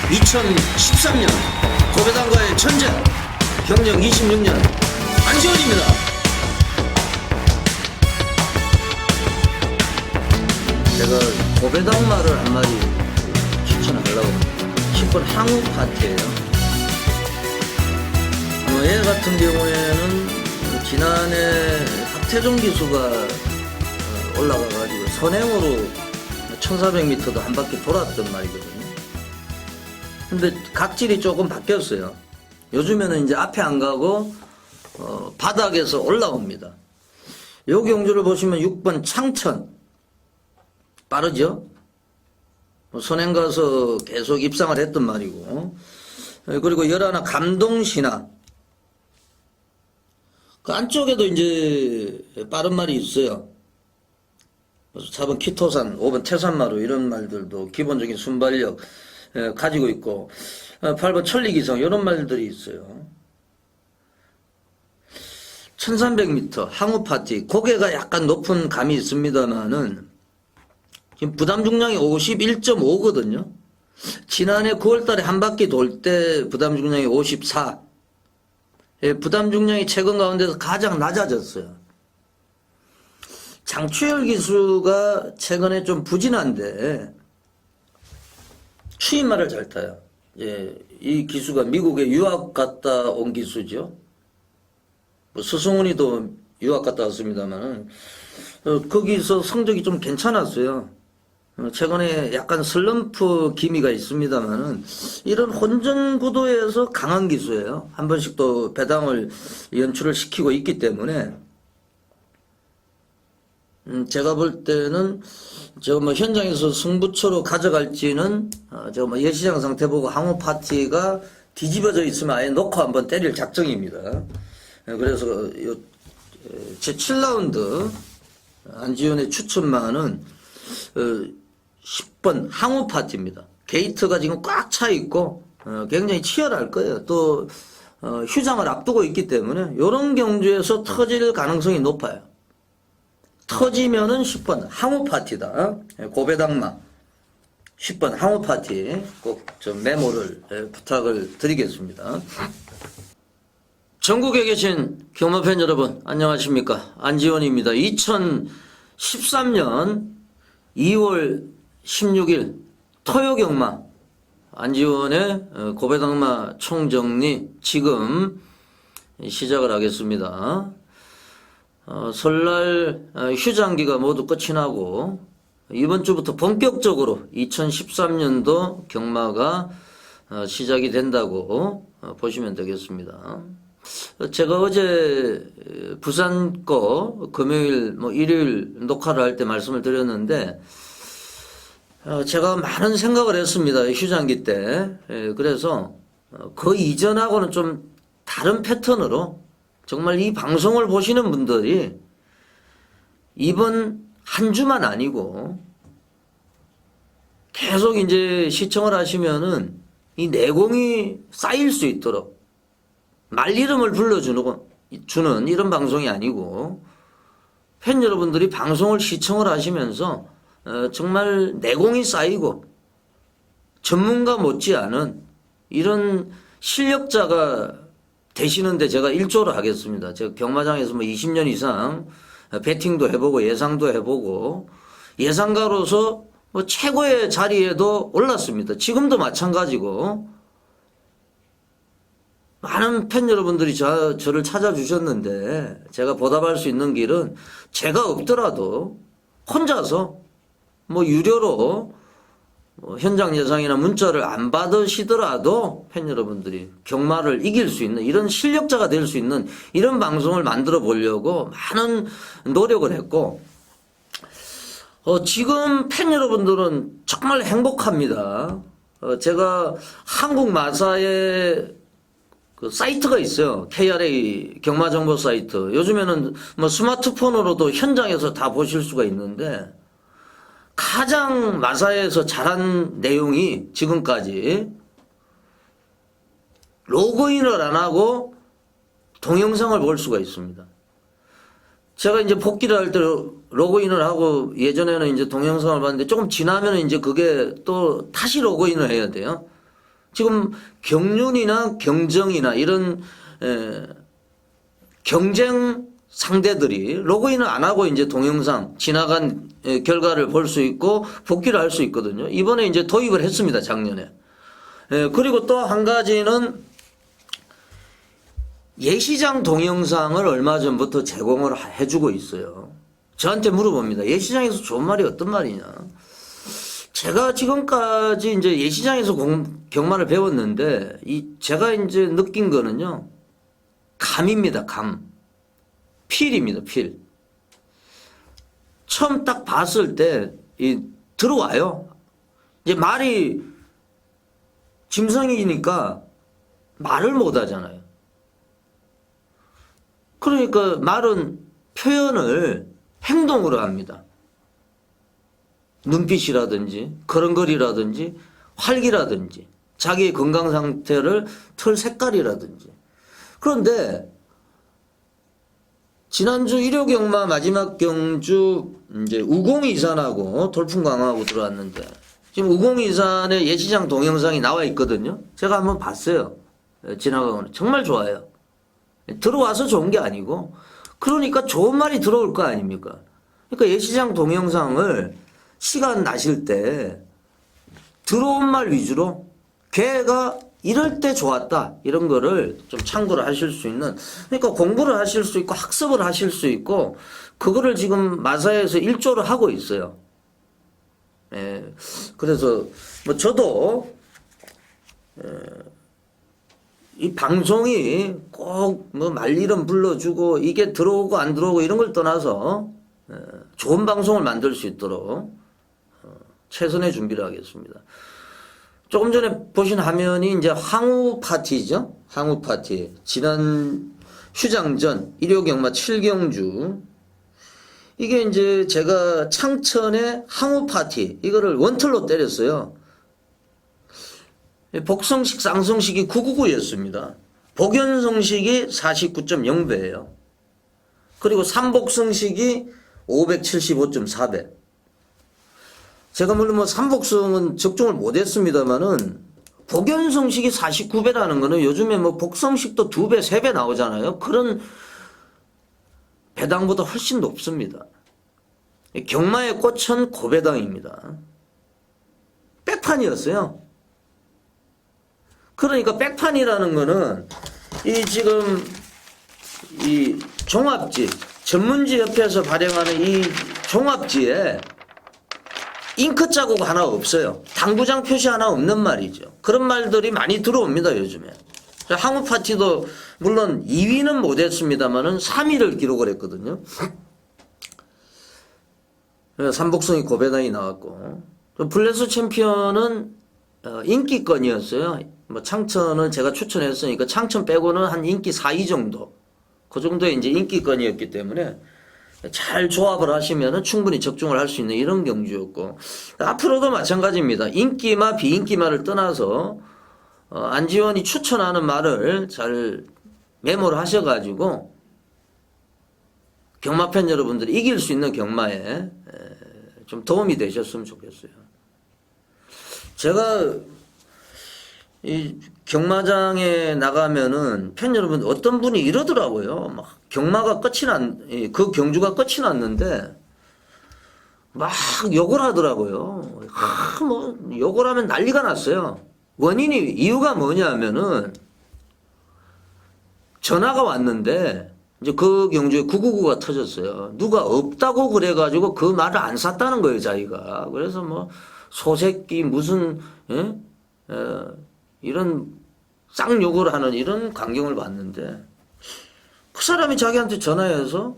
2013년 고배당과의 전쟁 경력 26년 안지원입니다. 제가 고배당마를 한마디 추천하려고 합니다. 10번 항우 파티예요. 얘 같은 경우에는 지난해 박태종 기수가 올라가가지고 선행으로 1400m도 한 바퀴 돌았던 말이거든요. 근데 각질이 조금 바뀌었어요. 요즘에는 이제 앞에 안 가고 바닥에서 올라옵니다. 요 경주를 보시면 6번 창천 빠르죠? 선행 가서 계속 입상을 했던 말이고, 그리고 11 감동신화 그 안쪽에도 이제 빠른 말이 있어요. 4번 키토산, 5번 태산마루 이런 말들도 기본적인 순발력 가지고 있고, 8번 천리기성 이런 말들이 있어요. 1300m 항우파티 고개가 약간 높은 감이 있습니다만은 지금 부담 중량이 51.5거든요. 지난해 9월달에 한 바퀴 돌 때 부담 중량이 54. 부담 중량이 최근 가운데서 가장 낮아졌어요. 장추열 기수가 최근에 좀 부진한데 추임말을 잘 타요. 이 기수가 미국에 유학 갔다 온 기수죠. 서승훈이도 유학 갔다 왔습니다만은 거기서 성적이 좀 괜찮았어요. 최근에 약간 슬럼프 기미가 있습니다만은 이런 혼전 구도에서 강한 기수예요. 한 번씩 또 배당을 연출을 시키고 있기 때문에 제가 볼 때는 제가 뭐 현장에서 승부처로 가져갈지는 제가 뭐 예시장 상태 보고 항우 파티가 뒤집어져 있으면 아예 놓고 한번 때릴 작정입니다. 그래서 제 7라운드 안지훈의 추천만은 10번 항우 파티입니다. 게이트가 지금 꽉 차 있고 굉장히 치열할 거예요. 또 휴장을 앞두고 있기 때문에 이런 경주에서 터질 가능성이 높아요. 터지면은 10번 항우 파티다. 고배당마 10번 항우 파티 꼭 좀 메모를 부탁을 드리겠습니다. 전국에 계신 경마팬 여러분 안녕하십니까, 안지원입니다. 2013년 2월 16일 토요경마 안지원의 고배당마 총정리 지금 시작을 하겠습니다. 설날 휴장기가 모두 끝이 나고 이번 주부터 본격적으로 2013년도 경마가 시작이 된다고 보시면 되겠습니다. 제가 어제 부산 거 금요일 뭐 일요일 녹화를 할 때 말씀을 드렸는데 제가 많은 생각을 했습니다. 휴장기 때. 그래서 그 이전하고는 좀 다른 패턴으로 정말 이 방송을 보시는 분들이 이번 한 주만 아니고 계속 이제 시청을 하시면은 이 내공이 쌓일 수 있도록 말 이름을 불러주는 이런 방송이 아니고 팬 여러분들이 방송을 시청을 하시면서 정말 내공이 쌓이고 전문가 못지않은 이런 실력자가 되시는데 제가 일조를 하겠습니다. 제가 경마장에서 뭐 20년 이상 배팅도 해보고 예상도 해보고 예상가로서 뭐 최고의 자리에도 올랐습니다. 지금도 마찬가지고 많은 팬 여러분들이 저를 찾아주셨는데 제가 보답할 수 있는 길은 제가 없더라도 혼자서 뭐 유료로 현장 예상이나 문자를 안 받으시더라도 팬 여러분들이 경마를 이길 수 있는 이런 실력자가 될 수 있는 이런 방송을 만들어 보려고 많은 노력을 했고 지금 팬 여러분들은 정말 행복합니다. 제가 한국 마사의 그 사이트가 있어요. KRA 경마정보 사이트. 요즘에는 뭐 스마트폰으로도 현장에서 다 보실 수가 있는데 가장 마사에서 잘한 내용이 지금까지 로그인을 안 하고 동영상을 볼 수가 있습니다. 제가 이제 복귀를 할 때 로그인을 하고 예전에는 이제 동영상을 봤는데 조금 지나면 이제 그게 또 다시 로그인을 해야 돼요. 지금 경륜이나 경정이나 이런 경쟁 상대들이 로그인을 안 하고 이제 동영상 지나간 결과를 볼 수 있고 복귀를 할 수 있거든요. 이번에 이제 도입을 했습니다. 작년에. 그리고 또 한 가지는 예시장 동영상을 얼마 전부터 제공을 해주고 있어요. 저한테 물어봅니다. 예시장에서 좋은 말이 어떤 말이냐. 제가 지금까지 이제 예시장에서 경마를 배웠는데, 제가 이제 느낀 거는요, 감입니다, 감. 필입니다, 필. 처음 딱 봤을 때, 들어와요. 이제 말이 짐승이니까 말을 못 하잖아요. 그러니까 말은 표현을 행동으로 합니다. 눈빛이라든지 걸음걸이라든지 활기라든지 자기의 건강 상태를 털 색깔이라든지. 그런데 지난주 일요경마 마지막 경주 이제 우공이산하고 돌풍강화하고 들어왔는데 지금 우공이산의 예시장 동영상이 나와 있거든요. 제가 한번 봤어요. 지나가고는 정말 좋아요. 들어와서 좋은 게 아니고 그러니까 좋은 말이 들어올 거 아닙니까? 그러니까 예시장 동영상을 시간 나실 때 들어온 말 위주로 걔가 이럴 때 좋았다 이런 거를 좀 참고를 하실 수 있는, 그러니까 공부를 하실 수 있고 학습을 하실 수 있고 그거를 지금 마사에서 일조를 하고 있어요. 그래서 뭐 저도 이 방송이 꼭 뭐 말리름 불러주고 이게 들어오고 안 들어오고 이런 걸 떠나서 좋은 방송을 만들 수 있도록 최선의 준비를 하겠습니다. 조금 전에 보신 화면이 이제 항우 파티죠. 항우 파티. 지난 휴장전 일요경마 7경주. 이게 이제 제가 창천의 항우 파티 이거를 원틀로 때렸어요. 복성식 쌍성식이 999였습니다. 복연성식이 49.0배예요. 그리고 삼복성식이 575.4배. 제가 물론 뭐 삼복성은 적중을 못했습니다만은 복연성식이 49배라는 거는 요즘에 뭐 복성식도 2배, 3배 나오잖아요. 그런 배당보다 훨씬 높습니다. 경마의 꽃은 고배당입니다. 백판이었어요. 그러니까 백판이라는 거는 지금 이 종합지, 전문지 협회에서 발행하는 이 종합지에 잉크 자국 하나 없어요. 당구장 표시 하나 없는 말이죠. 그런 말들이 많이 들어옵니다, 요즘에. 항우 파티도 물론 2위는 못했습니다만은 3위를 기록을 했거든요. 삼복성이 고배당이 나왔고, 블레스 챔피언은 인기권이었어요. 뭐 창천을 제가 추천했으니까 창천 빼고는 한 인기 4위 정도. 그 정도의 이제 인기권이었기 때문에 잘 조합을 하시면은 충분히 적중을 할 수 있는 이런 경주였고, 앞으로도 마찬가지입니다. 인기마 비인기마를 떠나서 안지원이 추천하는 말을 잘 메모를 하셔가지고 경마팬 여러분들이 이길 수 있는 경마에 좀 도움이 되셨으면 좋겠어요. 제가 이 경마장에 나가면은 팬 여러분 어떤 분이 이러더라고요. 막 경마가 그 경주가 끝이 났는데 막 욕을 하더라고요. 뭐 욕을 하면 난리가 났어요. 이유가 뭐냐면은 전화가 왔는데 이제 그 경주에 999가 터졌어요. 누가 없다고 그래가지고 그 말을 안 샀다는 거예요, 자기가. 그래서 뭐 소새끼 무슨 이런 쌍욕을 하는 이런 광경을 봤는데 그 사람이 자기한테 전화해서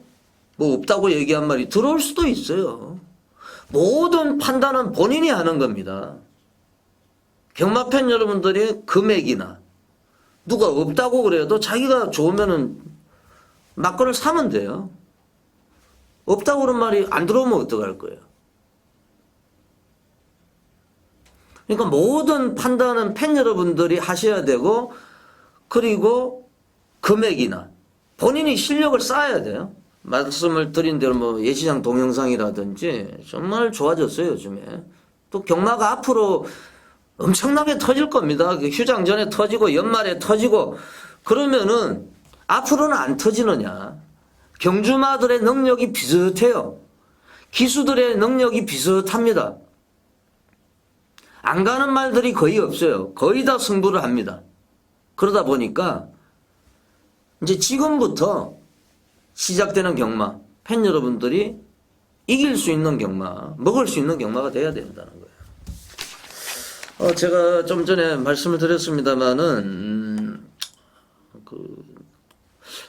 뭐 없다고 얘기한 말이 들어올 수도 있어요. 모든 판단은 본인이 하는 겁니다. 경마팬 여러분들이 금액이나 누가 없다고 그래도 자기가 좋으면은 막걸리를 사면 돼요. 없다고 그런 말이 안 들어오면 어떡할 거예요. 그러니까 모든 판단은 팬 여러분들이 하셔야 되고, 그리고 금액이나 본인이 실력을 쌓아야 돼요. 말씀을 드린 대로 뭐 예시장 동영상이라든지 정말 좋아졌어요, 요즘에. 또 경마가 앞으로 엄청나게 터질 겁니다. 그 휴장 전에 터지고 연말에 터지고 그러면은 앞으로는 안 터지느냐. 경주마들의 능력이 비슷해요. 기수들의 능력이 비슷합니다. 안 가는 말들이 거의 없어요. 거의 다 승부를 합니다. 그러다 보니까 이제 지금부터 시작되는 경마, 팬 여러분들이 이길 수 있는 경마, 먹을 수 있는 경마가 돼야 된다는 거예요. 제가 좀 전에 말씀을 드렸습니다만은,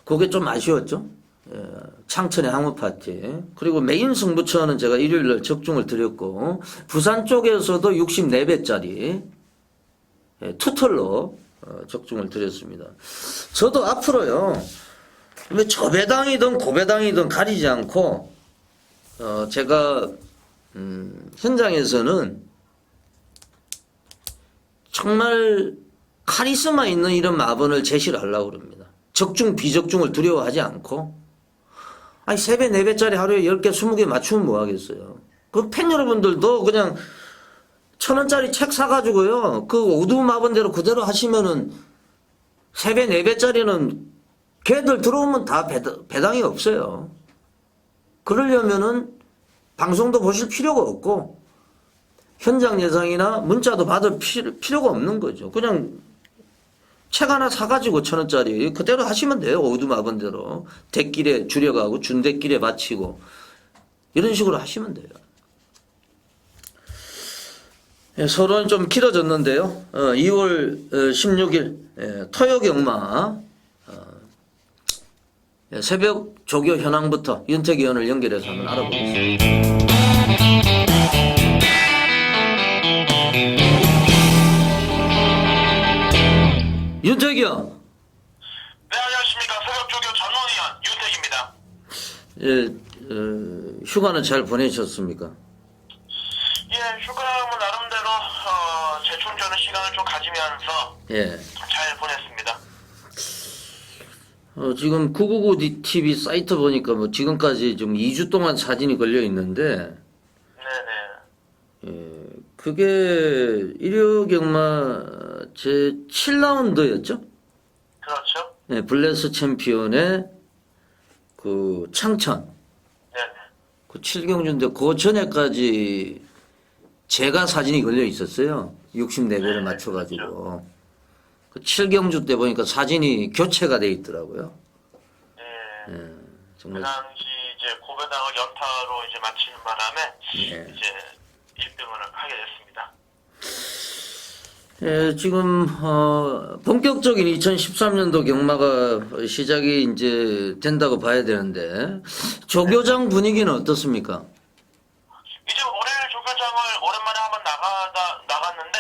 그게 좀 아쉬웠죠? 예, 창천의 항우 파티. 그리고 메인 승부처는 제가 일요일날 적중을 드렸고, 부산 쪽에서도 64배짜리, 투털로 적중을 드렸습니다. 저도 앞으로요, 왜 저배당이든 고배당이든 가리지 않고, 제가, 현장에서는 정말 카리스마 있는 이런 마번을 제시를 하려고 그럽니다. 적중, 비적중을 두려워하지 않고, 아니, 3배, 4배짜리 하루에 10개, 20개 맞추면 뭐 하겠어요. 그 팬 여러분들도 그냥 1,000원짜리 책 사가지고요, 그 오두 마번대로 그대로 하시면은 3배, 4배짜리는 걔들 들어오면 다 배당이 없어요. 그러려면은 방송도 보실 필요가 없고, 현장 예상이나 문자도 받을 필요가 없는 거죠. 그냥 책 하나 사가지고 1,000원짜리 그대로 하시면 돼요. 오두마번대로 대길에 줄여가고 준대길에 바치고 이런 식으로 하시면 돼요. 예, 서론이 좀 길어졌는데요. 2월 16일 토요경마 새벽 조교 현황부터 윤택 의원을 연결해서 한번 알아보겠습니다. 윤택이 형. 네, 안녕하십니까. 새벽조교 전문위원 윤택입니다. 예, 휴가는 잘 보내셨습니까? 예, 휴가는 나름대로 재충전의 시간을 좀 가지면서 예. 잘 보냈습니다. 지금 999TV 사이트 보니까 뭐 지금까지 좀 2주 동안 사진이 걸려 있는데, 네네. 그게 일요경마 제 7라운드였죠? 그렇죠. 네, 블레스 챔피언의 그 창천, 네네. 그 7경주인데 그 전에까지 제가 사진이 걸려 있었어요. 64배를 맞춰가지고. 그 7경주 때 보니까 사진이 교체가 돼 있더라고요. 네. 예, 그 정말. 당시 이제 고배당을 연타로 이제 마치는 바람에 예. 이제 1등을 하게 됐습니다. 예, 지금 본격적인 2013년도 경마가 시작이 이제 된다고 봐야 되는데 조교장 분위기는 어떻습니까? 이제 월요일 조교장을 오랜만에 한번 나갔는데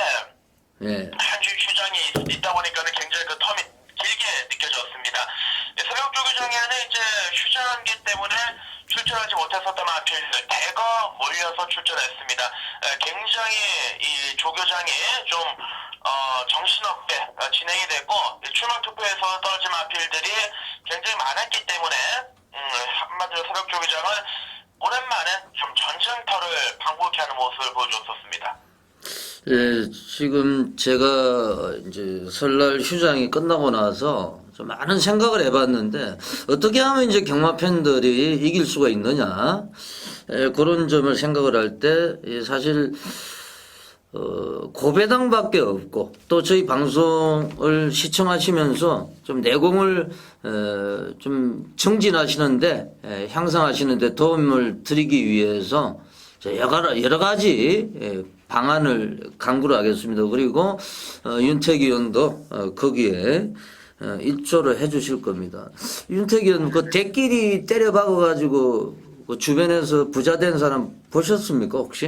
예, 한 주 휴장이 있다 보니까는 굉장히 그 텀이 길게 느껴졌습니다. 새벽 조교장에는 이제 휴장기 때문에 출전하지 못했었던 마필들 대거 몰려서 출전했습니다. 굉장히 이 조교장이 좀 정신없게 진행이 됐고 출마 투표에서 떨어진 마필들이 굉장히 많았기 때문에 한마디로 새벽 조교장은 오랜만에 좀 전쟁터를 방불케 하는 모습을 보여줬었습니다. 예, 지금 제가 이제 설날 휴장이 끝나고 나서 좀 많은 생각을 해봤는데 어떻게 하면 이제 경마 팬들이 이길 수가 있느냐, 그런 점을 생각을 할 때 사실 고배당밖에 없고 또 저희 방송을 시청하시면서 좀 내공을 좀 정진하시는데 향상하시는데 도움을 드리기 위해서 여러 가지 방안을 강구를 하겠습니다. 그리고 윤택 의원도 거기에 일조를 해주실 겁니다. 윤택 의원 그 대끼리 때려 박아가지고 그 주변에서 부자 된 사람 보셨습니까 혹시?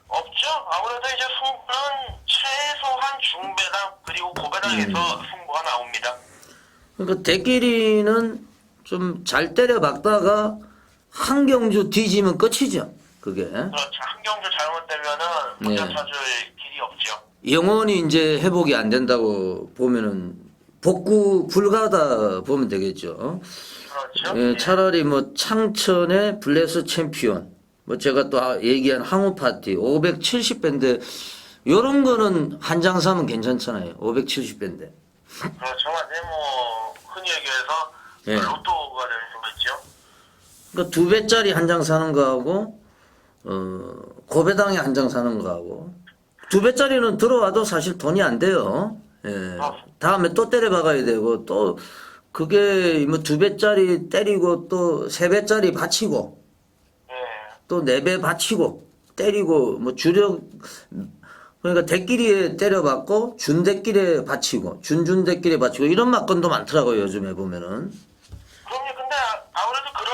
없죠. 아무래도 이제 승부는 최소한 중배당 그리고 고배당에서 승부가 나옵니다. 그러니까 대끼리는 좀 잘 때려 박다가 한 경주 뒤지면 끝이죠. 그게 그렇죠. 한 경주 잘못되면은 혼자 찾을 길이 없죠. 영원히 이제 회복이 안 된다고 보면은 복구 불가다 보면 되겠죠. 그렇죠. 예, 차라리 뭐 창천의 블레스 챔피언, 뭐 제가 또 얘기한 항우 파티 570배인데 요런 거는 한 장 사면 괜찮잖아요. 570배인데. 그렇죠. 완전히 뭐 흔히 얘기해서 예. 로또가 되는 수가 있죠. 그러니까 2배짜리 한 장 사는 거하고 고배당에 한 장 사는 거하고 2배짜리는 들어와도 사실 돈이 안 돼요. 예. 다음에 또 때려 박아야 되고 또 그게 뭐 2배짜리 때리고 또 3배짜리 받치고 예. 또 4배 받치고 때리고 뭐 주력 그러니까 대끼리에 때려받고 준대끼리에 받치고 준대끼리에 받치고 이런 막건도 많더라고요. 요즘에 보면은. 그럼요. 근데 아무래도 그런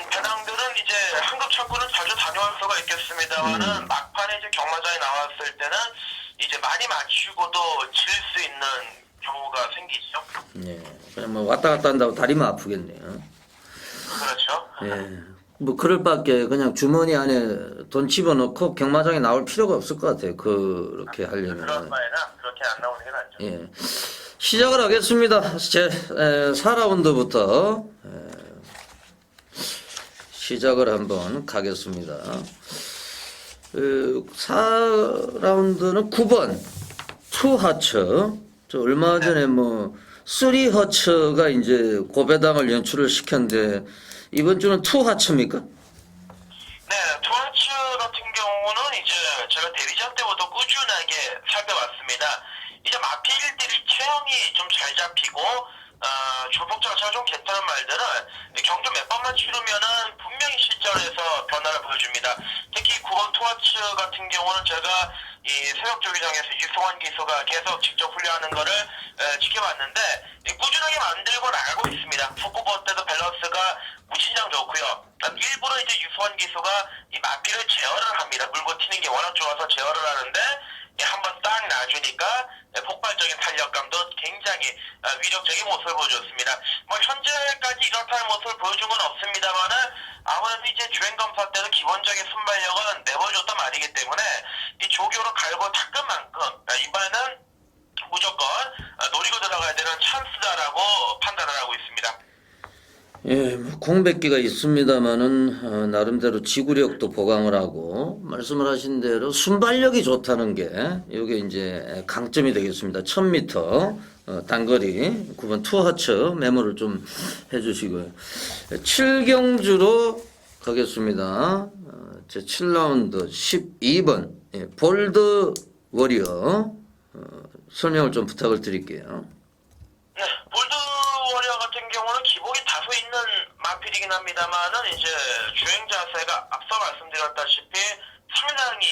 배당들은 이제 한국 창구는 자주 다녀올 수가 있겠습니다만은 막판에 이제 경마장에 나왔을 때는 이제 많이 맞추고도 질 수 있는 경우가 생기죠. 예. 그냥 뭐 왔다 갔다 한다고 다리만 아프겠네요. 그렇죠. 예. 뭐 그럴 밖에 그냥 주머니 안에 돈 집어넣고 경마장에 나올 필요가 없을 것 같아요. 그렇게 그런 하려면. 바에는 그렇게 안 나오는 게 낫죠. 예. 시작을 하겠습니다. 제 4라운드부터 시작을 한번 가겠습니다. 4라운드는 9번 투하처. 저 얼마 전에 뭐 3하처가 이제 고배당을 연출을 시켰는데 이번 주는 투하처입니까? 네, 투아츠 같은 경우는 이제 제가 데뷔전 때부터 꾸준하게 살펴봤습니다. 이제 마필들이 체형이 좀 잘 잡히고 조폭 자체가 좀 괜찮은 말들은 경주 몇 번만 치르면은 분명히 실전에서 변화를 보여줍니다. 특히 9번 투아츠 같은 경우는 제가 이 새벽 조기장에서 유승환 기수가 계속 직접 훈련하는 거를 지켜봤는데 꾸준하게 만들고 나가고 있습니다. 북구보 때도 밸런스가 무진장 좋고요. 일부러 이제 유승환 기수가 이 마피를 제어를 합니다. 물고 튀는 게 워낙 좋아서 제어를 하는데 한번 딱 놔주니까 폭발적인 탄력감도 굉장히 위력적인 모습을 보여줬습니다. 뭐 현재까지 이렇다는 모습을 보여준 건 없습니다만은 아무래도 이제 주행 검사 때도 기본적인 순발력은 내보여줬단 말이기 때문에 이 조교로 갈고 닦은 만큼 이번에는 무조건 노리고 들어가야 되는 찬스다라고 판단을 하고 있습니다. 예, 뭐 공백기가 있습니다만은 나름대로 지구력도 보강을 하고 말씀을 하신 대로 순발력이 좋다는 게 이게 이제 강점이 되겠습니다. 1000m 단거리 9번 투하처 메모를 좀 해주시고요. 7경주로 가겠습니다. 제 7라운드 12번 예, 볼드 워리어 설명을 좀 부탁을 드릴게요. 네, 볼드 워리어 같은 경우는 기복이 다소 있는 마필이긴 합니다만은 이제 주행 자세가 앞서 말씀드렸다시피 상당히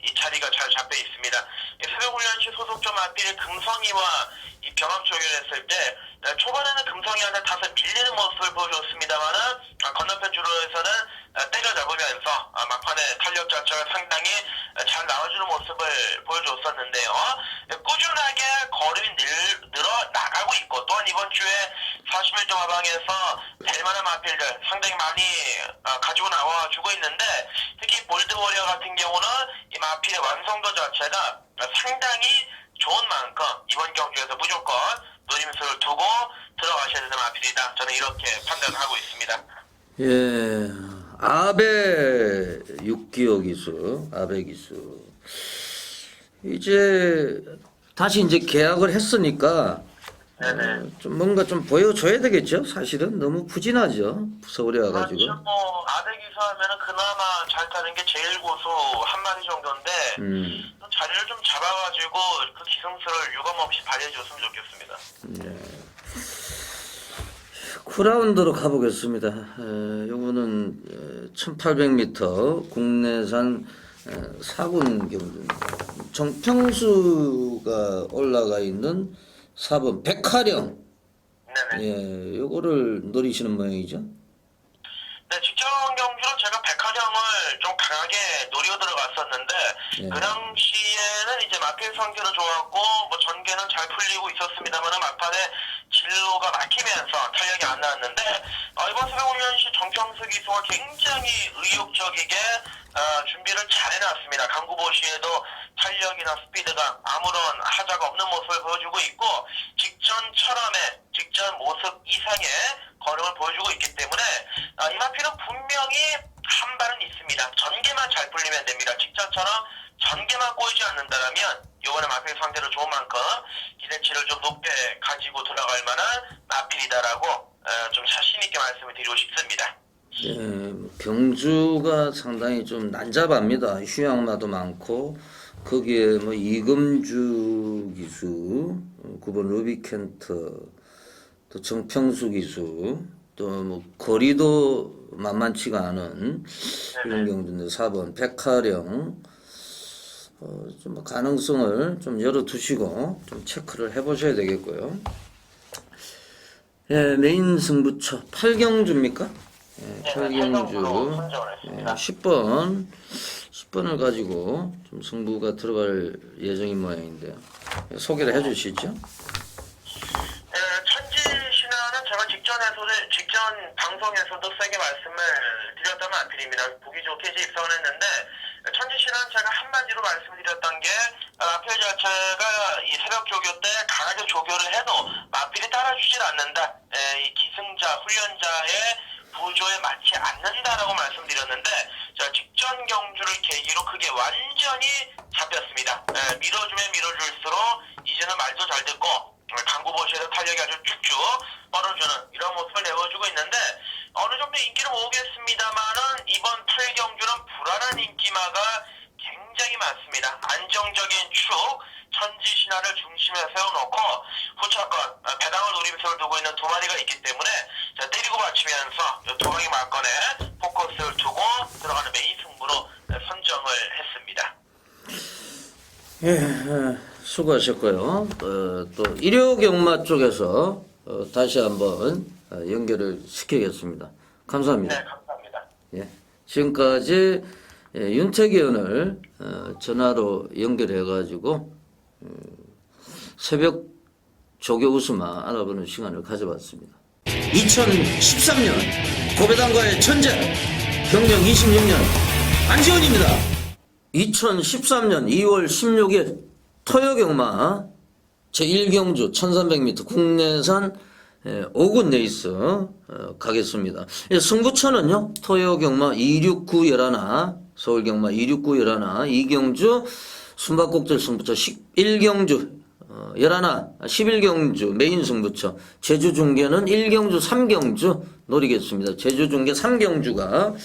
이 자리가 잘 잡혀 있습니다. 새벽훈련시 소속조 마필 금성이와 이 병합 조결했을 때 초반에는 금성이한테 다소 밀리는 모습을 보여줬습니다만은 건너편 주로에서는 때려잡으면서 막판에 탄력 자체가 상당히 잘 나와주는 모습을 보여줬었는데요. 꾸준하게 걸음이 늘어 나가고 있고 또한 이번 주에 41조 하방에서 될 만한 마필들 상당히 많이 가지고 나와주고 있는데 특히 볼드워리어 같은 경우는 이 마필의 완성도 자체가 상당히 좋은 만큼 이번 경주에서 무조건 노림수를 두고 들어가셔야 되는 마필이다. 저는 이렇게 판단을 하고 있습니다. 예, 아베 6기호 기수, 아베 기수. 이제 다시 이제 계약을 했으니까 좀 뭔가 좀 보여줘야 되겠죠. 사실은 너무 부진하죠. 서울에 와가지고. 그렇죠. 뭐 아베 기수하면은 그나마 잘 타는 게 제일 고수 한 마리 정도인데 자리를 좀 잡아가지고 그 기승수를 유감없이 발휘해줬으면 좋겠습니다. 9라운드로 가보겠습니다. 요거는 1800m 국내산 4군 경주입니다. 정평수가 올라가 있는 4번 백화령. 네네. 예, 요거를 노리시는 모양이죠. 네, 직전 경주는 제가 백화점을 좀 강하게 노리고 들어갔었는데 예. 그 당시에는 이제 마필 상태도 좋았고 뭐 전개는 잘 풀리고 있었습니다만 막판에 진로가 막히면서 탄력이 안 나왔는데 이번 새벽훈련시 정평수 기수가 굉장히 의욕적이게 준비를 잘 해놨습니다. 강구보시에도 탄력이나 스피드가 아무런 하자가 없는 모습을 보여주고 있고 직전 모습 이상의 걸음을 보여주고 있기 때문에 이 마필은 분명히 한 발은 있습니다. 전개만 잘 풀리면 됩니다. 직전처럼 전개 기대치만 꼬이지 않는다라면 이번에 마필 상대로 좋은 만큼 기대치를 좀 높게 가지고 들어갈 만한 마필이다라고 좀 자신 있게 말씀을 드리고 싶습니다. 경주가 상당히 좀 난잡합니다. 휴양마도 많고 거기에 뭐 이금주 기수, 9번 루비켄트, 또 정평수 기수, 또 뭐 거리도 만만치가 않은 이런 경주인데 4번 백하령, 좀 가능성을 좀 열어두시고 좀 체크를 해보셔야 되겠고요. 예, 메인 승부처 8경주입니까? 예, 8경주 10번을 가지고 좀 승부가 들어갈 예정인 모양인데요. 예, 소개를 해주시죠. 천지신화는 제가 직전 방송에서도 세게 말씀을 드렸다면 안 드립니다. 보기 좋게 이제 입성을 했는데 천지신화는 제가 한마디로 말씀드렸던 게 마필 자체가 이 새벽 조교 때 강하게 조교를 해도 마필이 따라주질 않는다. 이 기승자, 훈련자의 부조에 맞지 않는다라고 말씀드렸는데 자, 직전 경주를 계기로 그게 완전히 잡혔습니다. 밀어주면 밀어줄수록 이제는 말도 잘 듣고 강구보시에서 탄력이 아주 쭉쭉 뻗어주는 이런 모습을 내어주고 있는데 어느 정도 인기를 모으겠습니다만은 이번 8경주는 불안한 인기마가 굉장히 많습니다. 안정적인 축 천지신화를 중심에 세워놓고 후차권 배당을 노리면서 두고 있는 두 마리가 있기 때문에 자, 때리고 받치면서 두 마리 말건에 포커스를 두고 들어가는 메인 승부로 선정을 했습니다. 예, 수고하셨고요. 또 일요경마 쪽에서 다시 한번 연결을 시키겠습니다. 감사합니다. 네, 감사합니다. 예, 지금까지 윤택이 의원을 전화로 연결해가지고 새벽 조교 우스마 알아보는 시간을 가져봤습니다. 2013년 고배당과의 천재 경력 26년 안지원입니다. 2013년 2월 16일 토요경마 제1경주 1300m 국내산 5군 레이스 가겠습니다. 승부처는요 토요경마 269 열하나, 서울경마 269 열하나, 2경주 숨바꼭질 승부처 11경주 열하나, 11경주 메인 승부처, 제주중계는 1경주 3경주 노리겠습니다. 제주중계 3경주가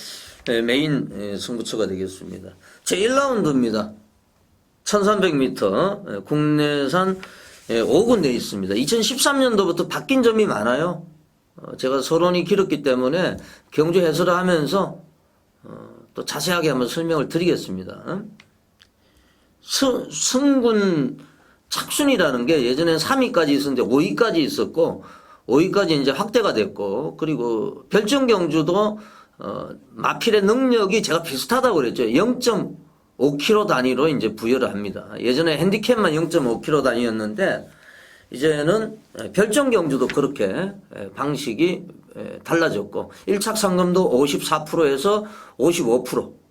메인 승부처가 되겠습니다. 제1라운드입니다. 1300m 국내산 5군 내 있습니다. 2013년도부터 바뀐 점이 많아요. 제가 서론이 길었기 때문에 경주 해설을 하면서 또 자세하게 한번 설명을 드리겠습니다. 승군 착순이라는 게 예전엔 3위까지 있었는데 5위까지 있었고 5위까지 이제 확대가 됐고, 그리고 별정 경주도 마필의 능력이 제가 비슷하다고 그랬죠. 0.5km 단위로 이제 부여를 합니다. 예전에 핸디캡만 0.5km 단위였는데 이제는 별정 경주도 그렇게 방식이 달라졌고 1착 상금도 54%에서 55%.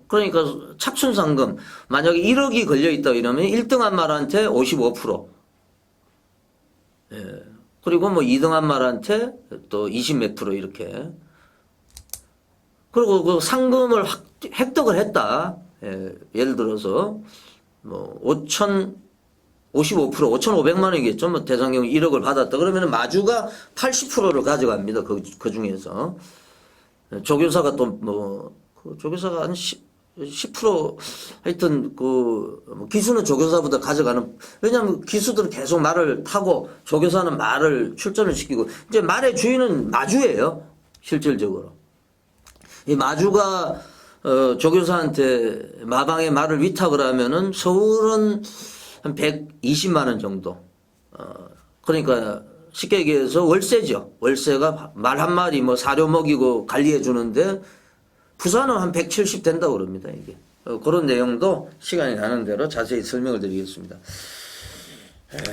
그러니까 착순 상금 만약에 1억이 걸려 있다 이러면 1등 한 말한테 55%. 그리고 뭐 2등 한 말한테 또 20 몇 프로 이렇게. 그리고 그 상금을 획득을 했다. 예를 들어서 뭐 55% 5,500만 원이겠죠. 뭐 대상경 1억을 받았다. 그러면 마주가 80%를 가져갑니다. 그 중에서 조교사가 또 뭐 조교사가 한 10% 하여튼 뭐 기수는 조교사보다 가져가는, 왜냐하면 기수들은 계속 말을 타고 조교사는 말을 출전을 시키고 이제 말의 주인은 마주예요. 실질적으로 이 마주가 조교사한테 마방의 말을 위탁을 하면은 서울은 한 120만 원 정도. 그러니까 쉽게 얘기해서 월세죠. 월세가 말 한 마리 뭐 사료 먹이고 관리해 주는데 부산은 한 170 된다고 그럽니다, 이게. 그런 내용도 시간이 나는 대로 자세히 설명을 드리겠습니다.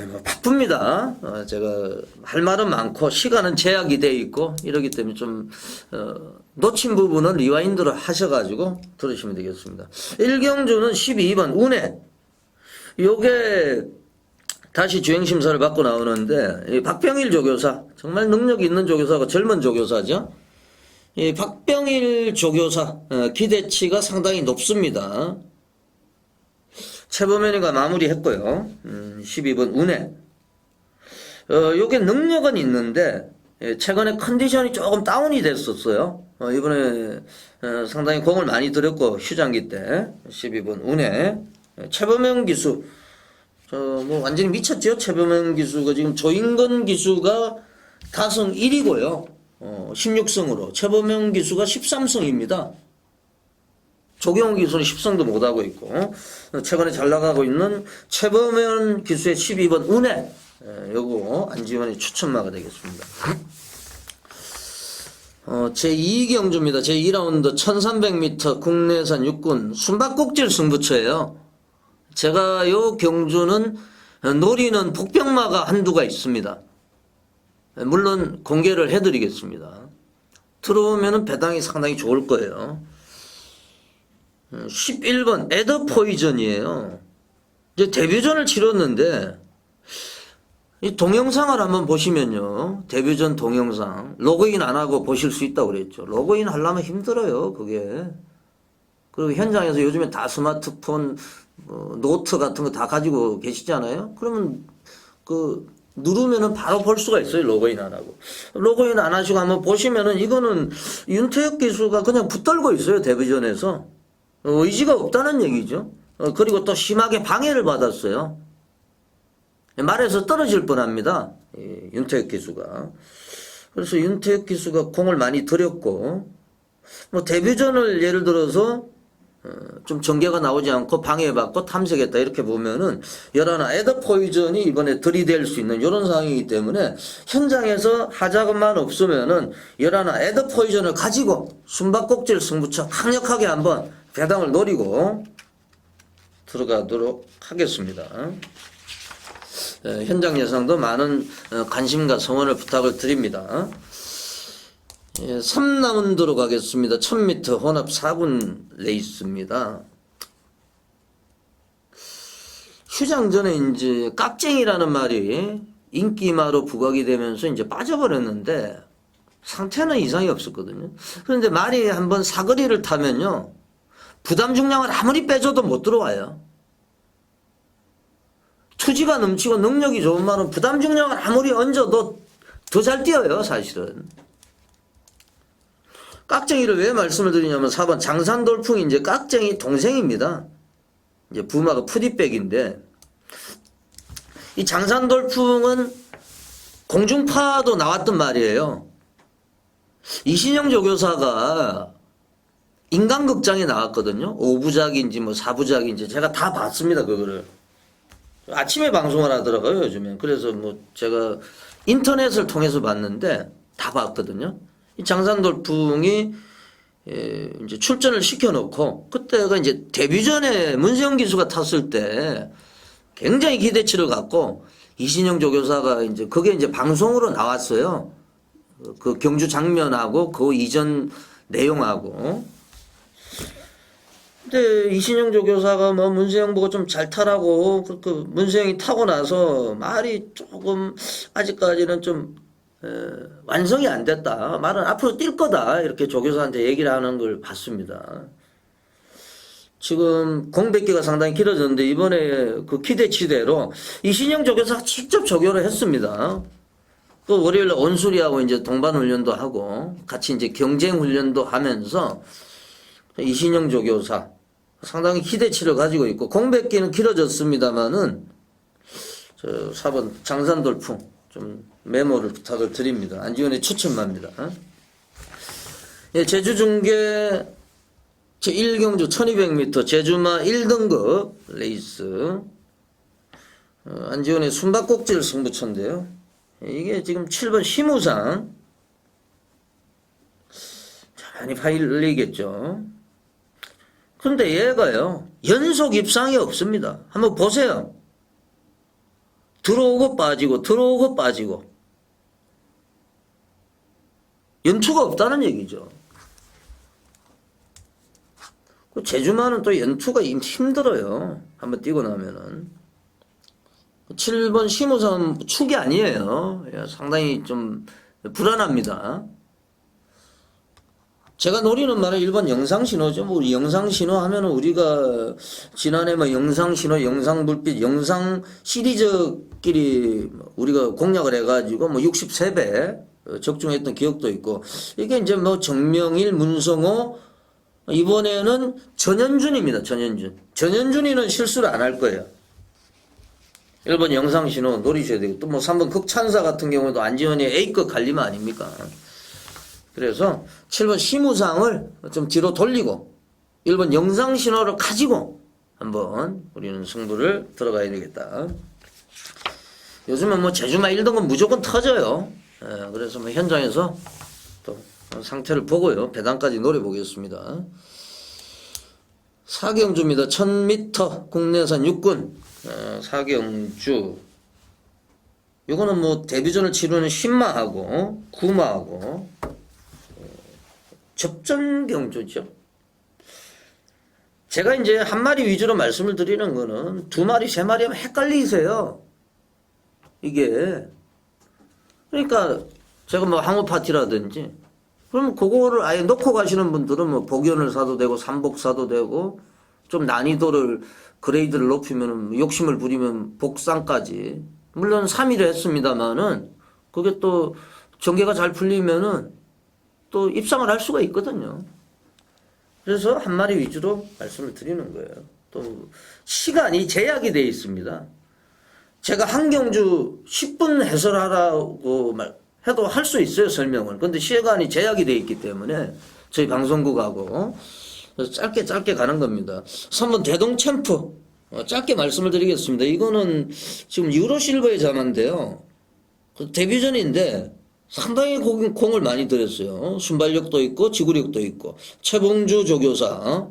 뭐 바쁩니다. 제가 할 말은 많고 시간은 제약이 돼 있고 이러기 때문에 좀 놓친 부분은 리와인드를 하셔가지고 들으시면 되겠습니다. 1경주는 12번 운해. 요게 다시 주행심사를 받고 나오는데 이 박병일 조교사, 정말 능력 있는 조교사고 젊은 조교사죠. 이 박병일 조교사 기대치가 상당히 높습니다. 최범현이가 마무리했고요. 12번 운해. 요게 능력은 있는데 최근에 컨디션이 조금 다운이 됐었어요. 이번에 상당히 공을 많이 들였고 휴장기 때 12번 운해. 최범현 기수 뭐 완전히 미쳤죠. 최범현 기수가 지금 조인건 기수가 타승 1위고요. 16승으로 최범현 기수가 13승입니다. 조경호 기수는 10승도 못하고 있고 최근에 잘 나가고 있는 최범현 기수의 12번 운해. 요거 안지원의 추천마가 되겠습니다. 제2경주입니다. 제2라운드 1300m 국내산 육군 숨바꼭질 승부처예요. 제가 요 경주는 노리는 복병마가 한두가 있습니다. 물론 공개를 해드리겠습니다. 들어오면은 배당이 상당히 좋을 거예요. 11번 에더 포이전이에요. 이제 데뷔전을 치렀는데 이 동영상을 한번 보시면요. 데뷔전 동영상 로그인 안 하고 보실 수 있다고 그랬죠. 로그인 하려면 힘들어요. 그게. 그리고 현장에서 요즘에 다 스마트폰 노트 같은 거 다 가지고 계시잖아요. 그러면 누르면은 바로 볼 수가 있어요. 로그인 안 하고. 로그인 안 하시고 한번 보시면은 이거는 윤태혁 기수가 그냥 붙들고 있어요. 데뷔전에서. 의지가 없다는 얘기죠. 그리고 또 심하게 방해를 받았어요. 말에서 떨어질 뻔합니다. 윤태혁 기수가. 그래서 윤태혁 기수가 공을 많이 들였고 뭐 데뷔전을 예를 들어서 좀 전개가 나오지 않고 방해받고 탐색했다 이렇게 보면은 열하나 에더 포이전이 이번에 들이댈 수 있는 이런 상황이기 때문에 현장에서 하자것만 없으면은 열하나 에더 포이전을 가지고 숨바꼭질 승부처 강력하게 한번 배당을 노리고 들어가도록 하겠습니다. 현장 예상도 많은 관심과 성원을 부탁을 드립니다. 3라운드로 가겠습니다. 1000m 혼합 4군 레이스입니다. 휴장 전에 이제 깍쟁이라는 말이 인기마로 부각이 되면서 이제 빠져버렸는데 상태는 이상이 없었거든요. 그런데 말이 한번 사거리를 타면요. 부담 중량을 아무리 빼줘도 못 들어와요. 투지가 넘치고 능력이 좋은 말은 부담 중량을 아무리 얹어도 더 잘 뛰어요, 사실은. 깍쟁이를 왜 말씀을 드리냐면 4번 장산돌풍이 이제 깍쟁이 동생입니다. 이제 부마가 푸디백인데 이 장산돌풍은 공중파도 나왔던 말이에요. 이신영 조교사가 인간극장에 나왔거든요. 5부작인지 뭐 4부작인지 제가 다 봤습니다. 그거를. 아침에 방송을 하더라고요, 요즘에. 그래서 뭐 제가 인터넷을 통해서 봤는데 다 봤거든요. 이 장산돌풍이 이제 출전을 시켜놓고 그때가 이제 데뷔전에 문세영 기수가 탔을 때 굉장히 기대치를 갖고 이신영 조교사가 이제 그게 이제 방송으로 나왔어요. 그 경주 장면하고 그 이전 내용하고. 근데 이신영 조교사가 뭐 문세영 보고 좀 잘 타라고 그 문세영이 타고 나서 말이 조금 아직까지는 좀 완성이 안 됐다. 말은 앞으로 뛸 거다. 이렇게 조교사한테 얘기를 하는 걸 봤습니다. 지금 공백기가 상당히 길어졌는데 이번에 그 기대치대로 이신영 조교사가 직접 조교를 했습니다. 또 월요일에 온수리하고 이제 동반 훈련도 하고 같이 이제 경쟁 훈련도 하면서 이신영 조교사 상당히 기대치를 가지고 있고 공백기는 길어졌습니다만은 4번 장산돌풍 좀 메모를 부탁을 드립니다. 안지원의 추천마입니다. 예, 제주중계 제1경주 1200m 제주마 1등급 레이스 안지원의 숨바꼭질 승부처인데요. 이게 지금 7번 심우상 많이 팔리겠죠. 근데 얘가요 연속 입상이 없습니다. 한번 보세요. 들어오고 빠지고 들어오고 빠지고 연투가 없다는 얘기죠. 제주마는 또 연투가 힘들어요. 한번 뛰고 나면은 7번 심우선 축이 아니에요. 상당히 좀 불안합니다. 제가 노리는 말은 일본 영상신호죠. 뭐 우리 영상신호 하면은 우리가 지난해 뭐 영상신호, 영상불빛, 영상 시리즈끼리 우리가 공략을 해가지고 뭐 63배 적중했던 기억도 있고, 이게 이제 뭐 정명일, 문성호, 이번에는 전현준입니다. 전현준이는 실수를 안 할 거예요. 일본 영상신호 노리셔야 되고, 또 뭐 3번 극찬사 같은 경우도 안지원이 A급 갈리면 아닙니까? 그래서 7번 시무상을 좀 뒤로 돌리고 1번 영상신호를 가지고 한번 우리는 승부를 들어가야 되겠다. 요즘은 뭐 제주마 1등은 무조건 터져요. 예, 그래서 뭐 현장에서 또 상태를 보고요. 배당까지 노려보겠습니다. 사경주입니다. 1000m 국내산 육군. 사경주. 요거는 뭐 데뷔전을 치르는 신마하고 구마하고 접전경주죠. 제가 이제 한 마리 위주로 말씀을 드리는 거는 두 마리, 세 마리 하면 헷갈리세요. 이게. 그러니까 제가 뭐 항우 파티라든지, 그럼 그거를 아예 놓고 가시는 분들은 뭐 복연을 사도 되고 삼복 사도 되고, 좀 난이도를 그레이드를 높이면 욕심을 부리면 복상까지, 물론 3일을 했습니다만은 그게 또 전개가 잘 풀리면은 또 입상을 할 수가 있거든요. 그래서 한 마리 위주로 말씀을 드리는 거예요. 또 시간이 제약이 되어 있습니다. 제가 한경주 10분 해설하라고 해도 할 수 있어요, 설명을. 근데 시간이 제약이 되어 있기 때문에 저희 방송국하고 짧게 가는 겁니다. 3번 대동챔프 짧게 말씀을 드리겠습니다. 이거는 지금 유로실버의 자마인데요. 데뷔전인데 상당히 공을 많이 들였어요. 순발력도 있고 지구력도 있고. 최봉주 조교사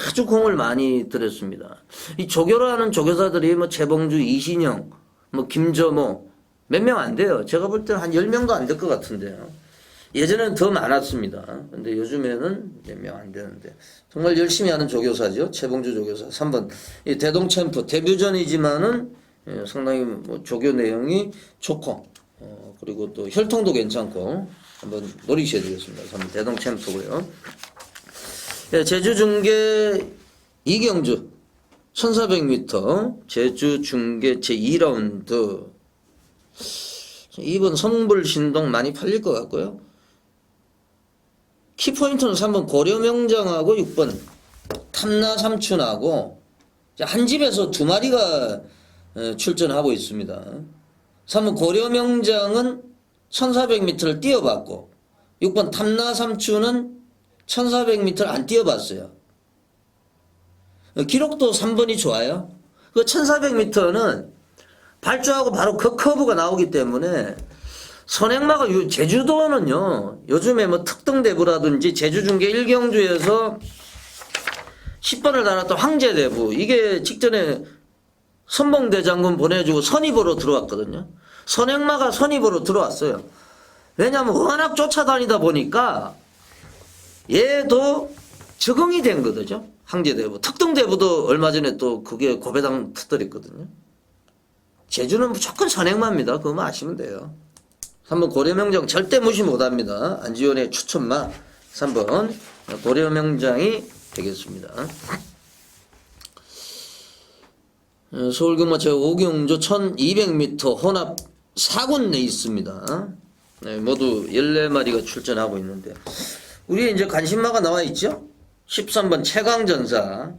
아주 공을 많이 들였습니다. 이 조교라는 조교사들이 뭐 최봉주, 이신영, 뭐 김저모 몇 명 안 돼요. 제가 볼 때는 한 10명도 안 될 것 같은데요. 예전에는 더 많았습니다. 근데 요즘에는 몇 명 안 되는데 정말 열심히 하는 조교사죠. 최봉주 조교사. 3번 이 대동챔프 데뷔전이지만은 상당히 뭐 조교 내용이 좋고 그리고 또 혈통도 괜찮고 한번 노리셔야 되겠습니다. 3번 대동챔프고요. 제주 중계 이경주 1400m 제주 중계 제2라운드 2번 성불신동 많이 팔릴 것 같고요. 키포인트는 3번 고려명장하고 6번 탐나삼춘하고 한 집에서 두 마리가 출전하고 있습니다. 3번 고려명장은 1400m를 뛰어봤고 6번 탐나삼춘은 1400m를 안 뛰어봤어요. 기록도 3번이 좋아요. 그 1400m는 발주하고 바로 그 커브가 나오기 때문에 선행마가 제주도는요 요즘에 뭐 특등대부라든지 제주중계 1경주에서 10번을 달았던 황제대부 이게 직전에 선봉대장군 보내주고 선입으로 들어왔거든요. 선행마가 선입으로 들어왔어요. 왜냐하면 워낙 쫓아다니다 보니까 얘도 적응이 된 거죠. 황제대부 특등대부도 얼마 전에 또 그게 고배당 터뜨렸거든요. 제주는 무조건 선행마입니다. 그거만 아시면 돼요. 3번 고려명장 절대 무시 못합니다. 안지원의 추천마 3번 고려명장이 되겠습니다. 서울경마체 오경주 1200m 혼합 4군 내 있습니다. 모두 14마리가 출전하고 있는데 우리 이제 관심마가 나와 있죠? 13번 최강전사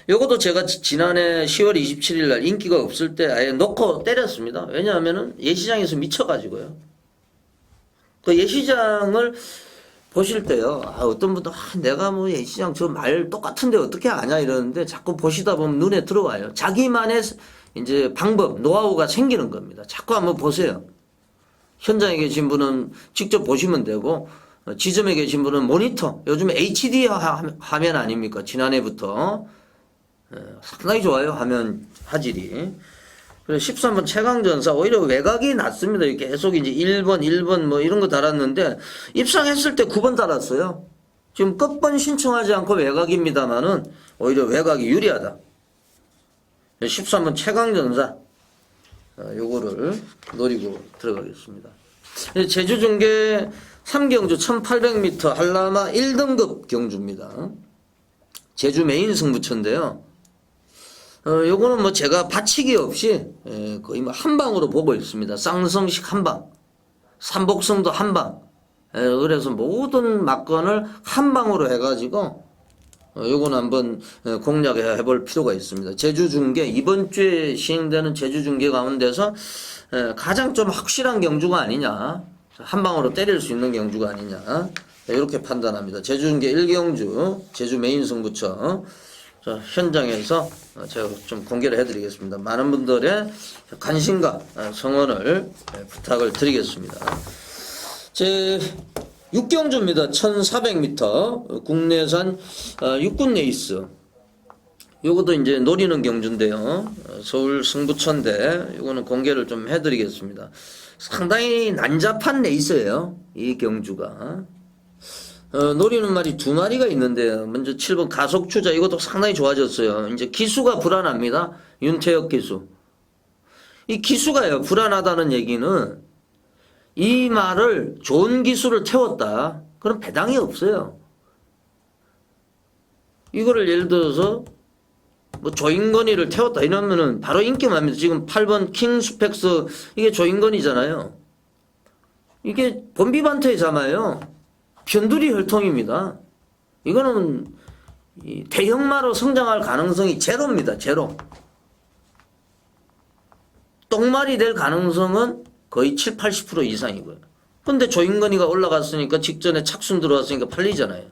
요것도 제가 지난해 10월 27일 날 인기가 없을 때 아예 놓고 때렸습니다. 왜냐하면은 예시장에서 미쳐가지고요. 그 예시장을 보실 때요. 어떤 분도 내가 뭐 예시장 저 말 똑같은데 어떻게 아냐 이러는데 자꾸 보시다 보면 눈에 들어와요. 자기만의 이제 방법, 노하우가 생기는 겁니다. 자꾸 한번 보세요. 현장에 계신 분은 직접 보시면 되고 지점에 계신 분은 모니터, 요즘에 HD 화면 아닙니까? 지난해부터 상당히 좋아요. 화면 화질이. 그래서 13번 최강전사 오히려 외곽이 낮습니다. 계속 이제 1번 뭐 이런 거 달았는데 입상했을 때 9번 달았어요. 지금 끝번 신청하지 않고 외곽입니다만은 오히려 외곽이 유리하다. 13번 최강전사 요거를 노리고 들어가겠습니다. 제주 중계 삼경주 1800m 한라마 1등급 경주입니다. 제주 메인 승부처인데요. 요거는 뭐 제가 받치기 없이 거의 뭐 한방으로 보고 있습니다. 쌍성식 한방, 삼복성도 한방. 그래서 모든 막건을 한방으로 해가지고 요거는 한번 공략해 볼 필요가 있습니다. 제주 중계, 이번 주에 시행되는 제주 중계 가운데서 가장 좀 확실한 경주가 아니냐, 한방으로 때릴 수 있는 경주가 아니냐, 이렇게 판단합니다. 제주 중계 1경주, 제주 메인 승부처 현장에서 제가 좀 공개를 해드리겠습니다. 많은 분들의 관심과 성원을 부탁을 드리겠습니다. 제 6경주입니다. 1400m 국내산 육군 레이스. 요것도 이제 노리는 경주인데요. 서울 승부처인데 요거는 공개를 좀 해드리겠습니다. 상당히 난잡한 레이스예요. 이 경주가. 노리는 말이 두 마리가 있는데요. 먼저 7번 가속주자, 이것도 상당히 좋아졌어요. 이제 기수가 불안합니다. 윤태혁 기수. 이 기수가요, 불안하다는 얘기는 이 말을 좋은 기수를 태웠다, 그럼 배당이 없어요. 이거를 예를 들어서 뭐 조인건이를 태웠다 이러면은 바로 인기만합니다. 지금 8번 킹스펙스, 이게 조인건이잖아요. 이게 본비반터에 잡아요. 편두리 혈통입니다. 이거는 대형마로 성장할 가능성이 제로입니다. 제로. 똥말이 될 가능성은 거의 7, 80% 이상이고요. 근데 조인건이가 올라갔으니까 직전에 착순 들어왔으니까 팔리잖아요.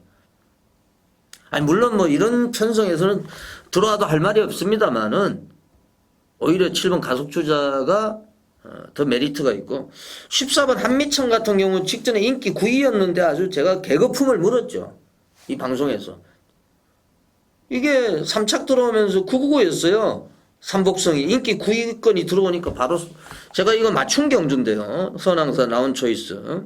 아니 물론 뭐 이런 편성에서는 들어와도 할 말이 없습니다만은 오히려 7번 가속주자가 더 메리트가 있고, 14번 한미천 같은 경우 직전에 인기 9위였는데 아주 제가 개거품을 물었죠. 이 방송에서. 이게 3착 들어오면서 999였어요. 삼복성이 인기 9위권이 들어오니까 바로 제가 이거 맞춘 경주인데요. 선항사 나온 초이스.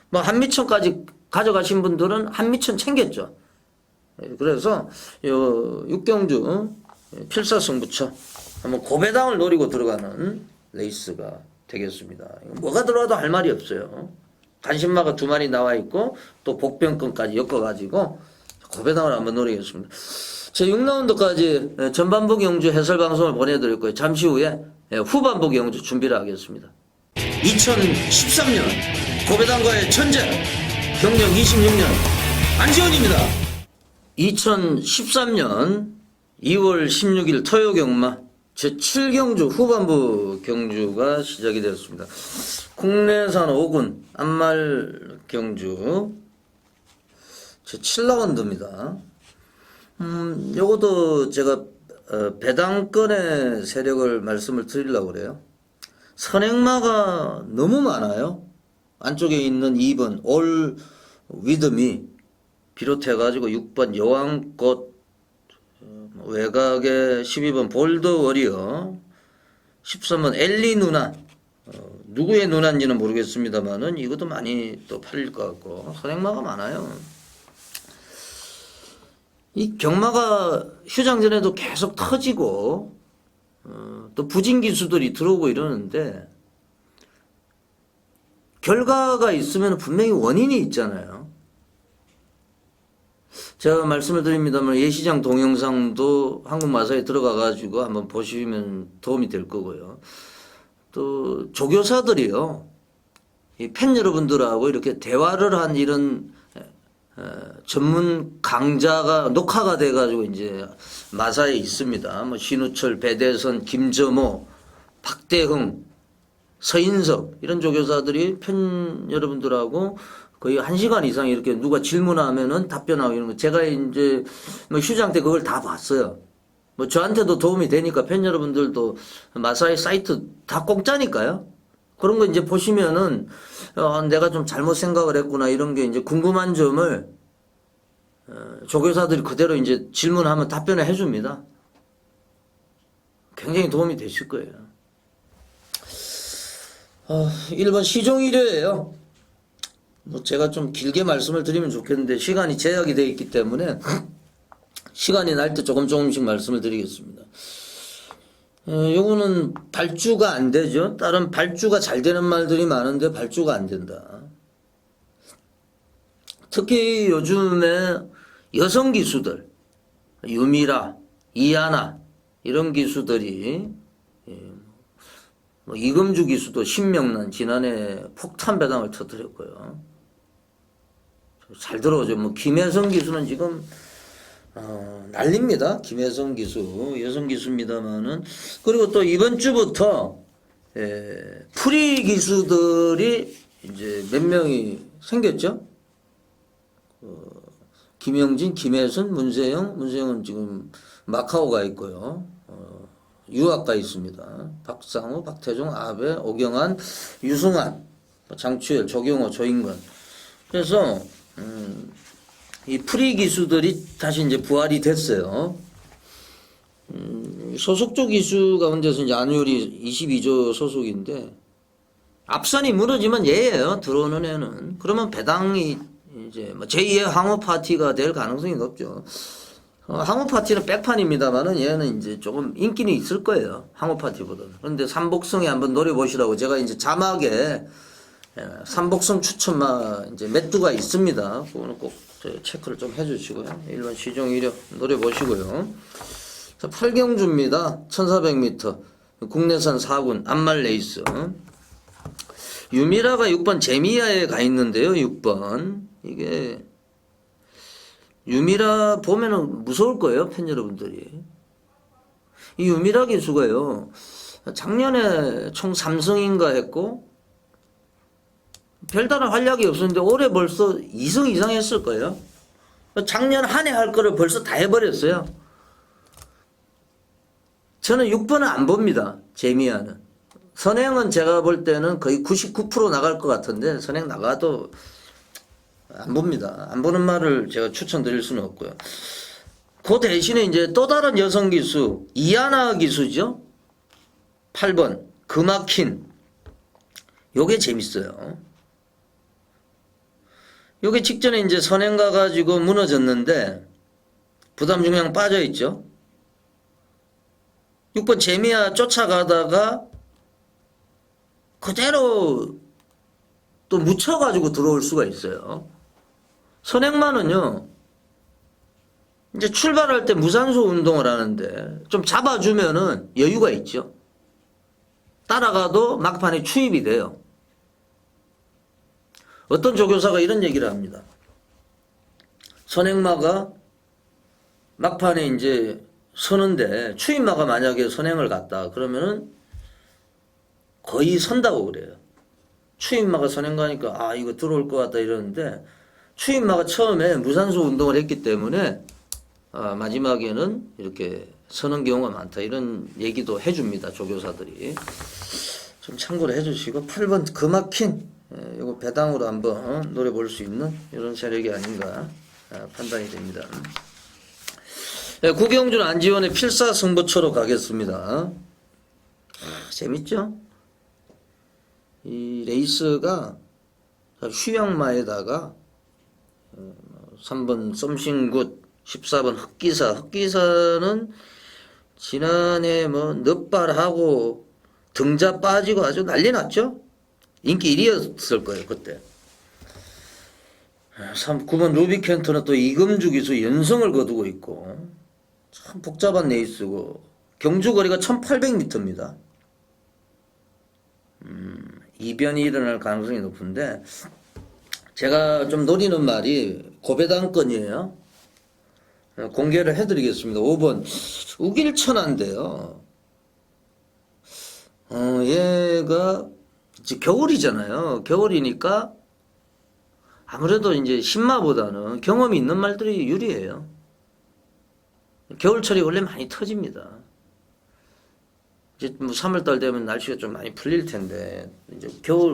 뭐 한미천까지 가져가신 분들은 한미천 챙겼죠. 그래서 요 6경주 필사승부처 한번 고배당을 노리고 들어가는 레이스가 되겠습니다. 뭐가 들어와도 할 말이 없어요. 간신마가 두 마리 나와 있고 또 복병권까지 엮어가지고 고배당을 한번 노리겠습니다. 제 6라운드까지 전반부 경주 해설 방송을 보내드릴 거예요. 잠시 후에 후반부 경주 준비를 하겠습니다. 2013년 고배당과의 천재, 경력 26년 안지원입니다. 2013년 2월 16일 토요경마 제7경주 후반부 경주가 시작이 되었습니다. 국내산 5군 안말 경주 제7라운드입니다. 요것도 제가 배당권의 세력을 말씀을 드리려고 그래요. 선행마가 너무 많아요. 안쪽에 있는 2번 올 위드미 비롯해가지고 6번 여왕꽃, 외곽에 12번 볼드 워리어, 13번 엘리 누나, 누구의 누나인지는 모르겠습니다만은 이것도 많이 또 팔릴 것 같고, 선행마가 많아요. 이 경마가 휴장전에도 계속 터지고 또 부진기수들이 들어오고 이러는데 결과가 있으면 분명히 원인이 있잖아요. 제가 말씀을 드립니다만 예시장 동영상도 한국마사에 들어가가지고 한번 보시면 도움이 될 거고요. 또 조교사들이요, 이 팬 여러분들하고 이렇게 대화를 한 이런 전문 강자가 녹화가 돼가지고 이제 마사에 있습니다. 뭐 신우철, 배대선, 김점호, 박대흥, 서인석 이런 조교사들이 팬 여러분들하고 거의 1시간 이상 이렇게 누가 질문하면은 답변하고 이런 거 제가 이제 뭐 휴장 때 그걸 다 봤어요. 뭐 저한테도 도움이 되니까 팬 여러분들도 마사의 사이트 다 공짜니까요. 그런 거 이제 보시면은 내가 좀 잘못 생각을 했구나 이런 게 이제 궁금한 점을 조교사들이 그대로 이제 질문하면 답변을 해줍니다. 굉장히 도움이 되실 거예요. 1번 시종일효예요. 뭐 제가 좀 길게 말씀을 드리면 좋겠는데 시간이 제약이 되어 있기 때문에 시간이 날 때 조금씩 말씀을 드리겠습니다. 요거는 발주가 안 되죠. 다른 발주가 잘 되는 말들이 많은데 발주가 안 된다. 특히 요즘에 여성 기수들, 유미라, 이하나 이런 기수들이 뭐 이금주 기수도 신명난 지난해 폭탄 배당을 터뜨렸고요. 잘 들어오죠. 뭐 김혜성 기수는 지금 난립니다. 김혜성 기수 여성 기수입니다만은 그리고 또 이번 주부터 프리 기수들이 이제 몇 명이 생겼죠. 김영진, 김혜선, 문세영은 지금 마카오 가 있고요. 유학 가 있습니다. 박상우, 박태종, 아베, 오경환, 유승환, 장추열, 조경호, 조인건. 그래서 이 프리 기수들이 다시 이제 부활이 됐어요. 소속조 기수 가운데서 이제 안효리 22조 소속인데 앞선이 무너지면 얘예요. 들어오는 애는. 그러면 배당이 이제 뭐 제2의 항우 파티가 될 가능성이 높죠. 항우 파티는 백판입니다만은 얘는 이제 조금 인기는 있을 거예요. 항우 파티보다는. 그런데 삼복성에 한번 노려보시라고 제가 이제 자막에 삼복성 추천마 이제 몇 두가 있습니다. 그거는 꼭 체크를 좀 해주시고요. 일반 시종 이력 노려보시고요. 자, 팔경주입니다. 1400m. 국내산 4군 암말 레이스. 유미라가 6번 제미야에 가 있는데요. 6번. 이게 유미라 보면은 무서울 거예요. 팬 여러분들이. 이 유미라 기수가요. 작년에 총 3승인가 했고 별다른 활약이 없었는데 올해 벌써 2승 이상 했을 거예요. 작년 한 해 할 거를 벌써 다 해버렸어요. 저는 6번은 안 봅니다. 제미야는. 선행은 제가 볼 때는 거의 99% 나갈 것 같은데 선행 나가도 안 봅니다. 안 보는 말을 제가 추천드릴 수는 없고요. 그 대신에 이제 또 다른 여성 기수 이하나 기수죠. 8번 그마킨. 요게 재밌어요. 요게 직전에 이제 선행 가가지고 무너졌는데 부담 중량 빠져 있죠. 6번 제미야 쫓아가다가 그대로 또 묻혀가지고 들어올 수가 있어요. 선행만은요, 이제 출발할 때 무산소 운동을 하는데 좀 잡아주면은 여유가 있죠. 따라가도 막판에 추입이 돼요. 어떤 조교사가 이런 얘기를 합니다. 선행마가 막판에 이제 서는데 추임마가 만약에 선행을 갔다 그러면은 거의 선다고 그래요. 추임마가 선행 가니까 아 이거 들어올 것 같다 이러는데 추임마가 처음에 무산소 운동을 했기 때문에 마지막에는 이렇게 서는 경우가 많다 이런 얘기도 해줍니다. 조교사들이. 좀 참고를 해주시고 8번 그마킨 이거 배당으로 한번 노려볼 수 있는 이런 세력이 아닌가 판단이 됩니다. 구경준 안지원의 필사승부처로 가겠습니다. 재밌죠? 이 레이스가 휴양마에다가 3번 썸씽굿 14번 흑기사는 지난해 뭐 넛발하고 등자 빠지고 아주 난리 났죠? 인기 1위였을 거예요 그때. 9번 루비켄트는 또 이금주 기수 연승을 거두고 있고 참 복잡한 레이스고 경주 거리가 1800m입니다. 이변이 일어날 가능성이 높은데 제가 좀 노리는 말이 고배당권이에요. 공개를 해드리겠습니다. 5번 우길천한데요. 얘가 이제 겨울이잖아요. 겨울이니까 아무래도 이제 신마보다는 경험이 있는 말들이 유리해요. 겨울철이 원래 많이 터집니다. 이제 뭐 3월달 되면 날씨가 좀 많이 풀릴 텐데 이제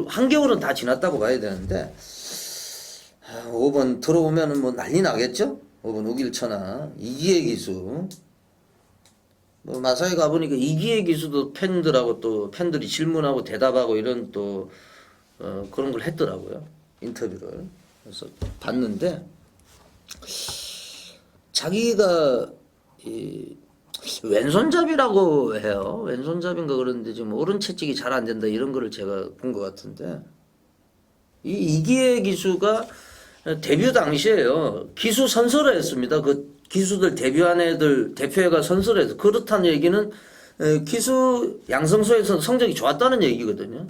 한겨울은 다 지났다고 봐야 되는데 5번 들어오면은 뭐 난리 나겠죠? 5번 우길천하 이기의 기수. 뭐 마사에 가보니까 이기의 기수도 팬들하고 또 팬들이 질문하고 대답하고 이런 또 그런 걸 했더라고요. 인터뷰를. 그래서 봤는데 자기가 왼손잡이라고 해요. 왼손잡인가 그러는데 지금 오른 채찍이 잘 안 된다 이런 거를 제가 본 것 같은데 이 이기의 기수가 데뷔 당시에요. 기수 선서를 했습니다. 그 기수들 데뷔한 애들 대표회가 선서를 해서 그렇다는 얘기는 기수 양성소에서 성적이 좋았다는 얘기거든요.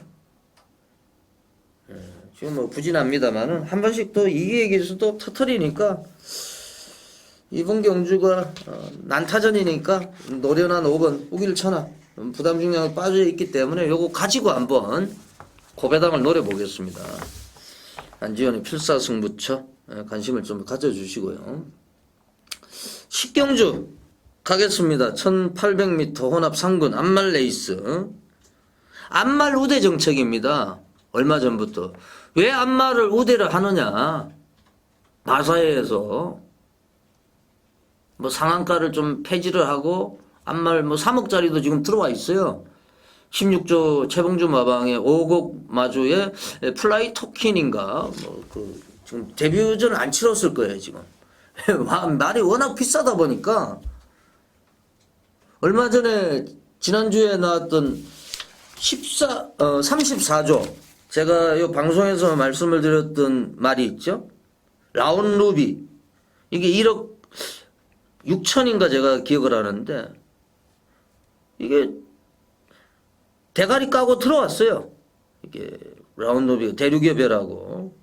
지금 뭐 부진합니다만은 한 번씩 또 이기의 기수도 터트리니까 이번 경주가 난타전이니까 노련한 5번 우길천하 부담 중량이 빠져 있기 때문에 요거 가지고 한번 고배당을 노려보겠습니다. 안지현의 필사승부처 관심을 좀 가져주시고요. 식경주 가겠습니다. 1800m 혼합 상군 안말 레이스. 안말 우대 정책입니다. 얼마 전부터. 왜 안말을 우대를 하느냐. 마사회에서 뭐 상한가를 좀 폐지를 하고 안말 뭐 3억짜리도 지금 들어와 있어요. 16조 최봉주 마방의 5곡 마주의 플라이 토킨인가 뭐 지금 데뷔전 안 치렀을 거예요 지금. 말이 워낙 비싸다 보니까 얼마 전에 지난주에 나왔던 34조 제가 이 방송에서 말씀을 드렸던 말이 있죠. 라온 루비 이게 1억 6천인가 제가 기억을 하는데 이게 대가리 까고 들어왔어요. 이게 라운드비 대륙여배라고.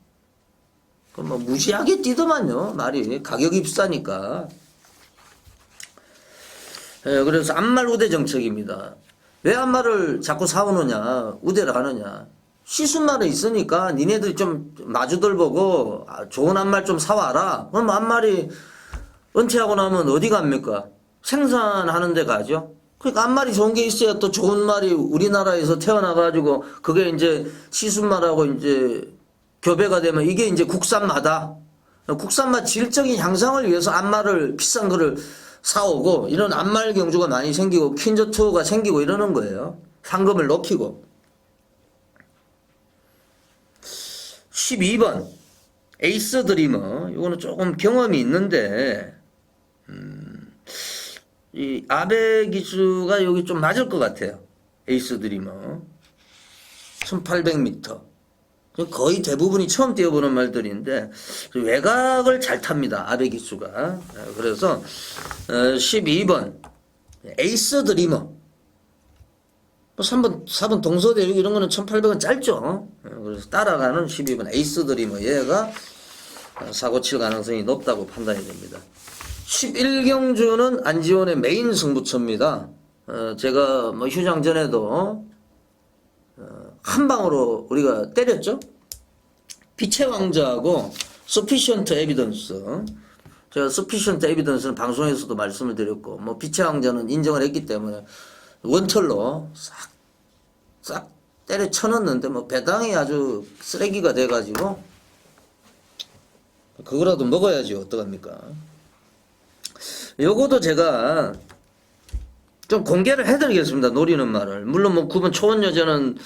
그럼 뭐 무시하게 뛰더만요. 말이 가격이 비싸니까. 그래서 안말 우대 정책입니다. 왜 안말을 자꾸 사오느냐, 우대를 하느냐. 시순말은 있으니까 니네들이 좀 마주들 보고 좋은 안말 좀 사와라. 그럼 안말이 은퇴하고 나면 어디 갑니까? 생산하는 데 가죠. 그러니까 안말이 좋은 게 있어야 또 좋은 말이 우리나라에서 태어나가지고 그게 이제 시순말하고 이제 교배가 되면 이게 이제 국산마다. 국산맛 질적인 향상을 위해서 안말을 비싼 거를 사오고 이런 안말 경주가 많이 생기고 퀸저투어가 생기고 이러는 거예요. 상금을 높이고. 12번 에이스 드리머. 이거는 조금 경험이 있는데 이 아베 기수가 여기 좀 맞을 것 같아요. 에이스 드리머 1800m 거의 대부분이 처음 뛰어보는 말들인데 외곽을 잘 탑니다. 아베 기수가. 그래서 12번 에이스 드리머 뭐 3번 4번 동서대륙 이런 거는 1800은 짧죠. 그래서 따라가는 12번 에이스 드리머 얘가 사고 칠 가능성이 높다고 판단이 됩니다. 11경주는 안지원의 메인 승부처입니다. 제가 뭐 휴장 전에도 한 방으로 우리가 때렸죠. 빛의 왕자하고 sufficient evidence. 제가 sufficient evidence는 방송에서도 말씀을 드렸고 뭐 빛의 왕자는 인정을 했기 때문에 원털로 싹 때려 쳐넣었는데 뭐 배당이 아주 쓰레기가 돼가지고 그거라도 먹어야지 어떡합니까. 요거도 제가 좀 공개를 해드리겠습니다. 노리는 말을. 물론 뭐 9번 초원 여자는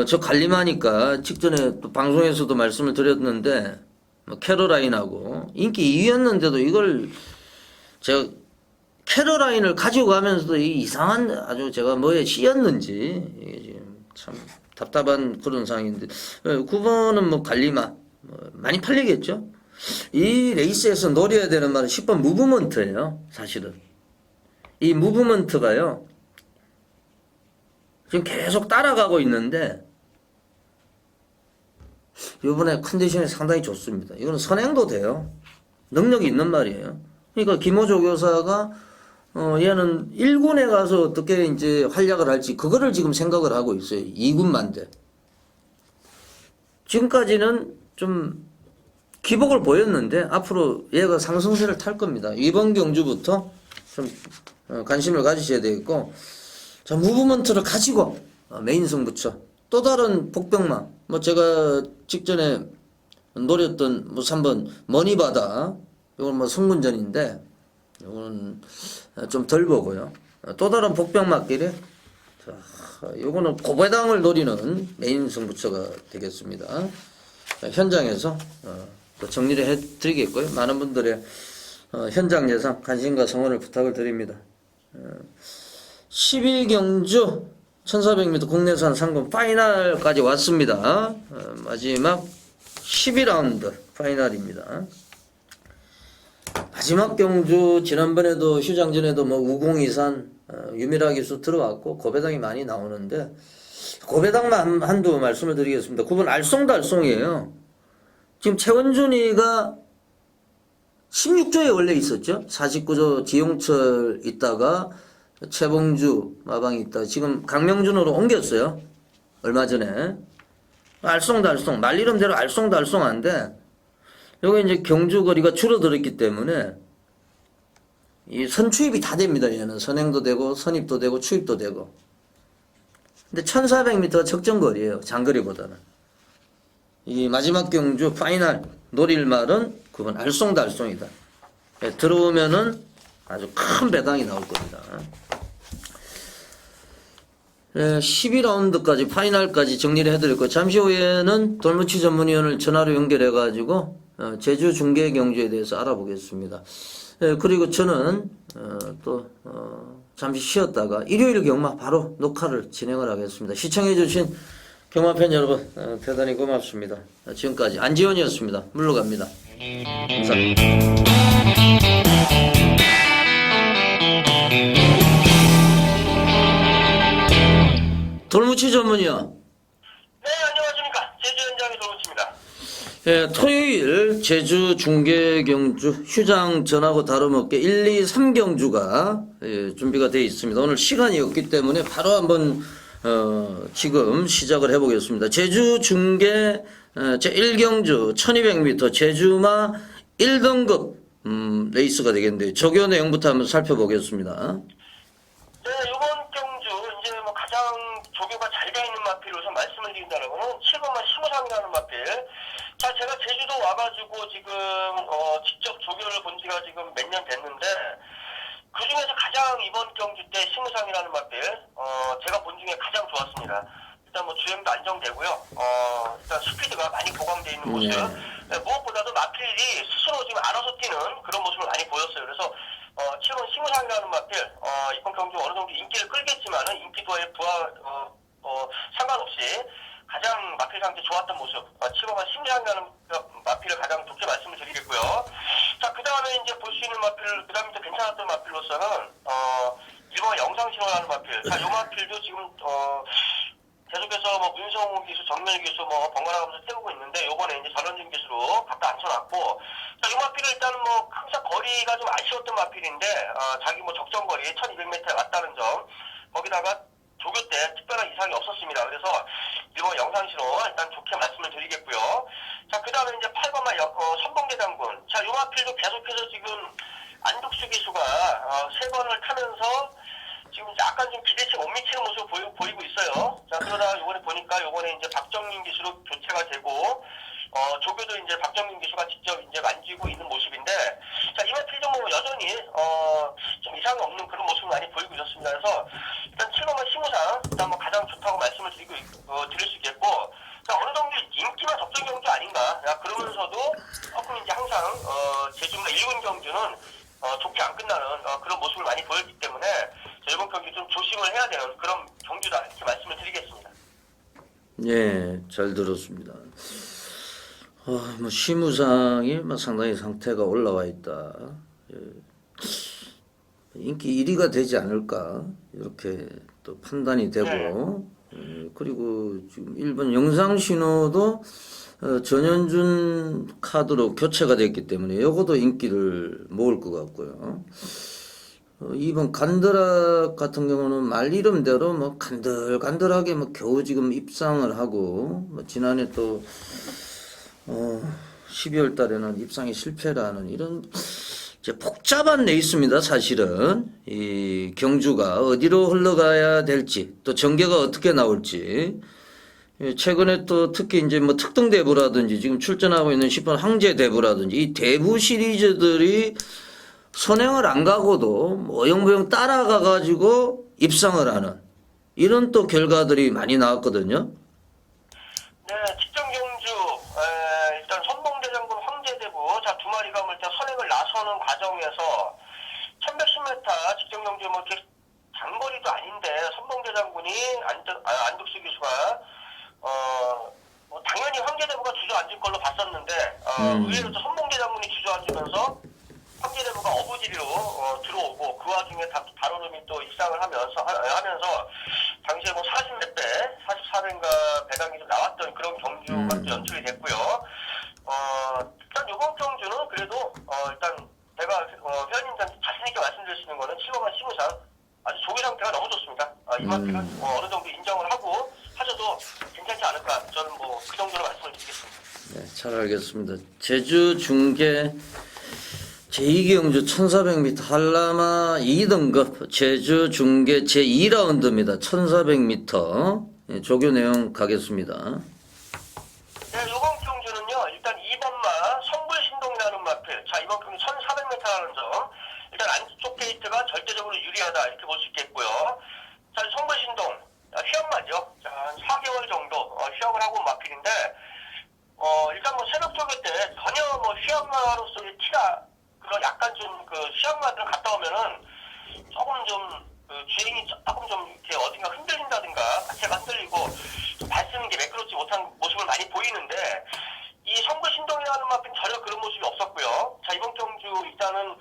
저 관리마니까 직전에 또 방송에서도 말씀을 드렸는데 뭐 캐로라인하고 인기 2위였는데도 이걸 제가 캐로라인을 가지고 가면서도 이 이상한 아주 제가 뭐에 씌였는지 이게 지금 참 답답한 그런 상황인데 9번은 뭐 관리마 뭐 많이 팔리겠죠. 이 레이스에서 노려야 되는 말은 10번 무브먼트예요. 사실은 이 무브먼트가요 지금 계속 따라가고 있는데 이번에 컨디션이 상당히 좋습니다. 이거는 선행도 돼요. 능력이 있는 말이에요. 그러니까 김호조 교사가 얘는 1군에 가서 어떻게 이제 활약을 할지 그거를 지금 생각을 하고 있어요. 2군만데 지금까지는 좀 기복을 보였는데 앞으로 얘가 상승세를 탈 겁니다. 이번 경주부터 좀 관심을 가지셔야 되겠고, 자 무브먼트를 가지고 메인 승부처 또 다른 복병마 뭐 제가 직전에 노렸던 뭐 3번 머니바다 이건 뭐 승문전인데 이거는 좀 덜 보고요. 또 다른 복병마끼리 자 요거는 고배당을 노리는 메인 승부처가 되겠습니다. 자, 현장에서 또 정리를 해드리겠고요. 많은 분들의 현장 예상, 관심과 성원을 부탁을 드립니다. 12경주 1400m 국내산 상금 파이널까지 왔습니다. 마지막 12라운드 파이널입니다. 마지막 경주 지난번에도 휴장전에도 뭐 우공이산 유미라 기수 들어왔고 고배당이 많이 나오는데 고배당만 한두 말씀을 드리겠습니다. 9번 알쏭달쏭이에요. 지금 최원준이가 16조에 원래 있었죠. 49조 지용철 있다가 최봉주 마방이 있다. 지금 강명준으로 옮겼어요. 얼마 전에. 알쏭달쏭 말 이름대로 알쏭달쏭한데 여기 이제 경주 거리가 줄어들었기 때문에 이 선추입이 다 됩니다. 얘는 선행도 되고 선입도 되고 추입도 되고. 근데 1400m가 적정거리예요. 장거리보다는. 이 마지막 경주 파이널 노릴 말은 9번 알쏭달쏭이다. 예, 들어오면은 아주 큰 배당이 나올 겁니다. 예, 12라운드까지 파이널까지 정리를 해드릴 거예요. 잠시 후에는 돌무치 전문위원을 전화로 연결해가지고 제주 중계 경주에 대해서 알아보겠습니다. 예, 그리고 저는 잠시 쉬었다가 일요일 경마 바로 녹화를 진행을 하겠습니다. 시청해주신 경마팬 여러분 대단히 고맙습니다. 지금까지 안지원이었습니다. 물러갑니다. 감사합니다. 돌무치 전문이요. 네, 안녕하십니까. 제주 현장의 돌무치입니다. 예, 토요일 제주 중계경주 휴장 전하고 다름없게 1, 2, 3경주가 준비가 되어 있습니다. 오늘 시간이 없기 때문에 바로 한번 지금 시작을 해보겠습니다. 제주 중계 제1경주 1200m 제주마 1등급 레이스가 되겠는데 조교 내용부터 한번 살펴보겠습니다. 네, 이번 경주 이제 뭐 가장 조교가 잘 되어 있는 마필 우선 말씀을 드린다면은 7번만 심우상이라는 마필. 자, 제가 제주도 와가지고 지금 직접 조교를 본 지가 지금 몇 년 됐는데 그 중에서 가장 이번 경주 때 심우상이라는 마필 제가 본 중에 가장 좋았습니다. 일단 뭐 주행도 안정되고요. 일단 스피드가 많이 보강되어 있는 모습. 네, 무엇보다도 마필이 스스로 지금 알아서 뛰는 그런 모습을 많이 보였어요. 그래서 7번 심우상이라는 마필 이번 경주 어느 정도 인기를 끌겠지만은 인기도에 상관없이 가장 마필 상태 좋았던 모습 7번만 심우상이라는 마필을 가장 좋게 말씀을 드리겠고요. 자, 그 다음에 이제 볼 수 있는 마필, 그 다음에 또 괜찮았던 마필로서는 1번 영상신호라는 마필. 자, 요 마필도 지금 계속해서 뭐 문성우 기수, 정면 기수 뭐 번갈아가면서 태우고 있는데 요번에 이제 전원준 기수로 갖다 앉혀놨고, 자, 이 마필은 일단은 뭐 항상 거리가 좀 아쉬웠던 마필인데 자기 뭐 적정거리 1200m에 왔다는 점, 거기다가 조교 때 특별한 이상이 없었습니다. 그래서 이번 영상신호 일단 좋게 말씀을 드리겠고요. 자, 그 다음에 이제 8번만 선봉대 장군. 자, 요 마필도 계속해서 지금 안덕수 기수가 3번을 타면서 지금 약간 좀 기대치 못 미치는 모습을 보이고 있어요. 자, 그러다가 요번에 보니까 요번에 이제 박정민 기수로 교체가 되고, 조교도 이제 박정민 기수가 직접 이제 만지고 있는 모습인데, 자, 이 마필도 뭐 여전히, 좀 이상이 없는 그런 모습을 많이 보이고 있었습니다. 그래서, 일단 7번만 심우상, 일단 뭐 가장 좋다고 말씀을 드릴 수 있겠고, 자, 어느 정도 인기만 접전 경주 아닌가. 야, 그러면서도 조금 이제 항상, 제주나 1군 경주는, 좋게 안 끝나는 그런 모습을 많이 보였기 때문에 이번 경기 좀 조심을 해야 되는 그런 경주다 이렇게 말씀을 드리겠습니다. 예, 잘 들었습니다. 뭐 심우상이 상당히 상태가 올라와 있다. 예. 인기 1위가 되지 않을까 이렇게 또 판단이 되고, 예, 그리고 지금 1번 영상신호도 전현준 카드로 교체가 됐기 때문에 이것도 인기를 모을 것 같고요. 2번 간드락 같은 경우는 말 이름대로 뭐 간들간들하게 뭐 겨우 지금 입상을 하고, 뭐 지난해 또 12월 달에는 입상에 실패라는 이런 이제 복잡한 레이스입니다. 사실은 이 경주가 어디로 흘러가야 될지 또 전개가 어떻게 나올지. 최근에 또 특히 이제 뭐 특등대부라든지 지금 출전하고 있는 10번 항제대부라든지 이 대부 시리즈들이 선행을 안 가고도 뭐 어영부영 따라가가지고 입상을 하는 이런 또 결과들이 많이 나왔거든요. 네, 직전 경주 일단 선봉대장군 황제대부 자, 두 마리가 뭐 일단 선행을 나서는 과정에서 1110m 직전 경주 뭐 이렇게 장거리도 아닌데 선봉대장군이 안덕수 기수가 뭐 당연히 황제대부가 주저앉을 걸로 봤었는데 의외로 또 선봉대 장군이 주저앉으면서 황제대부가 어부지리로 들어오고 그 와중에 달오름이 또 입상을 하면서 당시에 뭐 40몇 배, 44배인가 배당이 좀 나왔던 그런 경주가 또 연출이 됐고요. 일단 이번 경주는 그래도 일단 제가 회원님들한테 자신있게 말씀드릴 수 있는 거는 7번만 15샷 아주 조기 상태가 너무 좋습니다. 이 마필은 어느 정도 인정을 하고 하셔도 괜찮지 않을까. 저는 뭐 그 정도로 말씀을 드리겠습니다. 네, 잘 알겠습니다. 제주 중계 제2경주 1400m 한라마 2등급 제주 중계 제2라운드입니다. 1400m 조교 내용 가겠습니다. 네, 이번 경주는요. 일단 2번마 성불신동이라는 마필. 자, 이번 경주 1400m라는 점. 일단 안쪽 게이트가 절대적으로 유리하다 이렇게 볼 수 있겠고요. 자, 성불신동 휴양마죠. 자, 한 4개월 정도 휴양을 하고 온 마필인데 일단 뭐 새벽 조교 때 전혀 뭐 휴양마로서의 티가 그런 약간 좀 그 휴양마들을 갔다 오면은 조금 좀 주행이 조금 좀 이렇게 어딘가 흔들린다든가 자체가 흔들리고 좀 발쓰는 게 매끄럽지 못한 모습을 많이 보이는데 이 성불신동이라는 마필은 전혀 그런 모습이 없었고요. 자, 이번 경주 일단은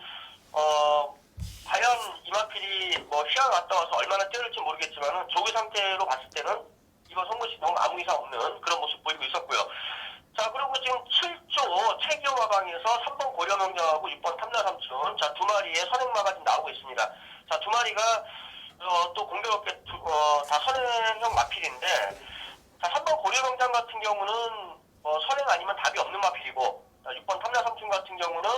과연 이 마필이 뭐 휴양 갔다 와서 얼마나 뛰어들지 모르겠지만은 조교 상태로 봤을 때는 이번 성불신동 아무 이상 없는 그런 모습 보이고 있었고요. 자, 그리고 지금 7조 최기호 마방에서 3번 고려명령하고 6번 탐라삼촌 자, 두 마리의 선행마가 지금 나오고 있습니다. 자, 두 마리가 또 공교롭게 다 선행형 마필인데 자, 3번 고려명장 같은 경우는 선행 아니면 답이 없는 마필이고 자, 6번 탐라삼촌 같은 경우는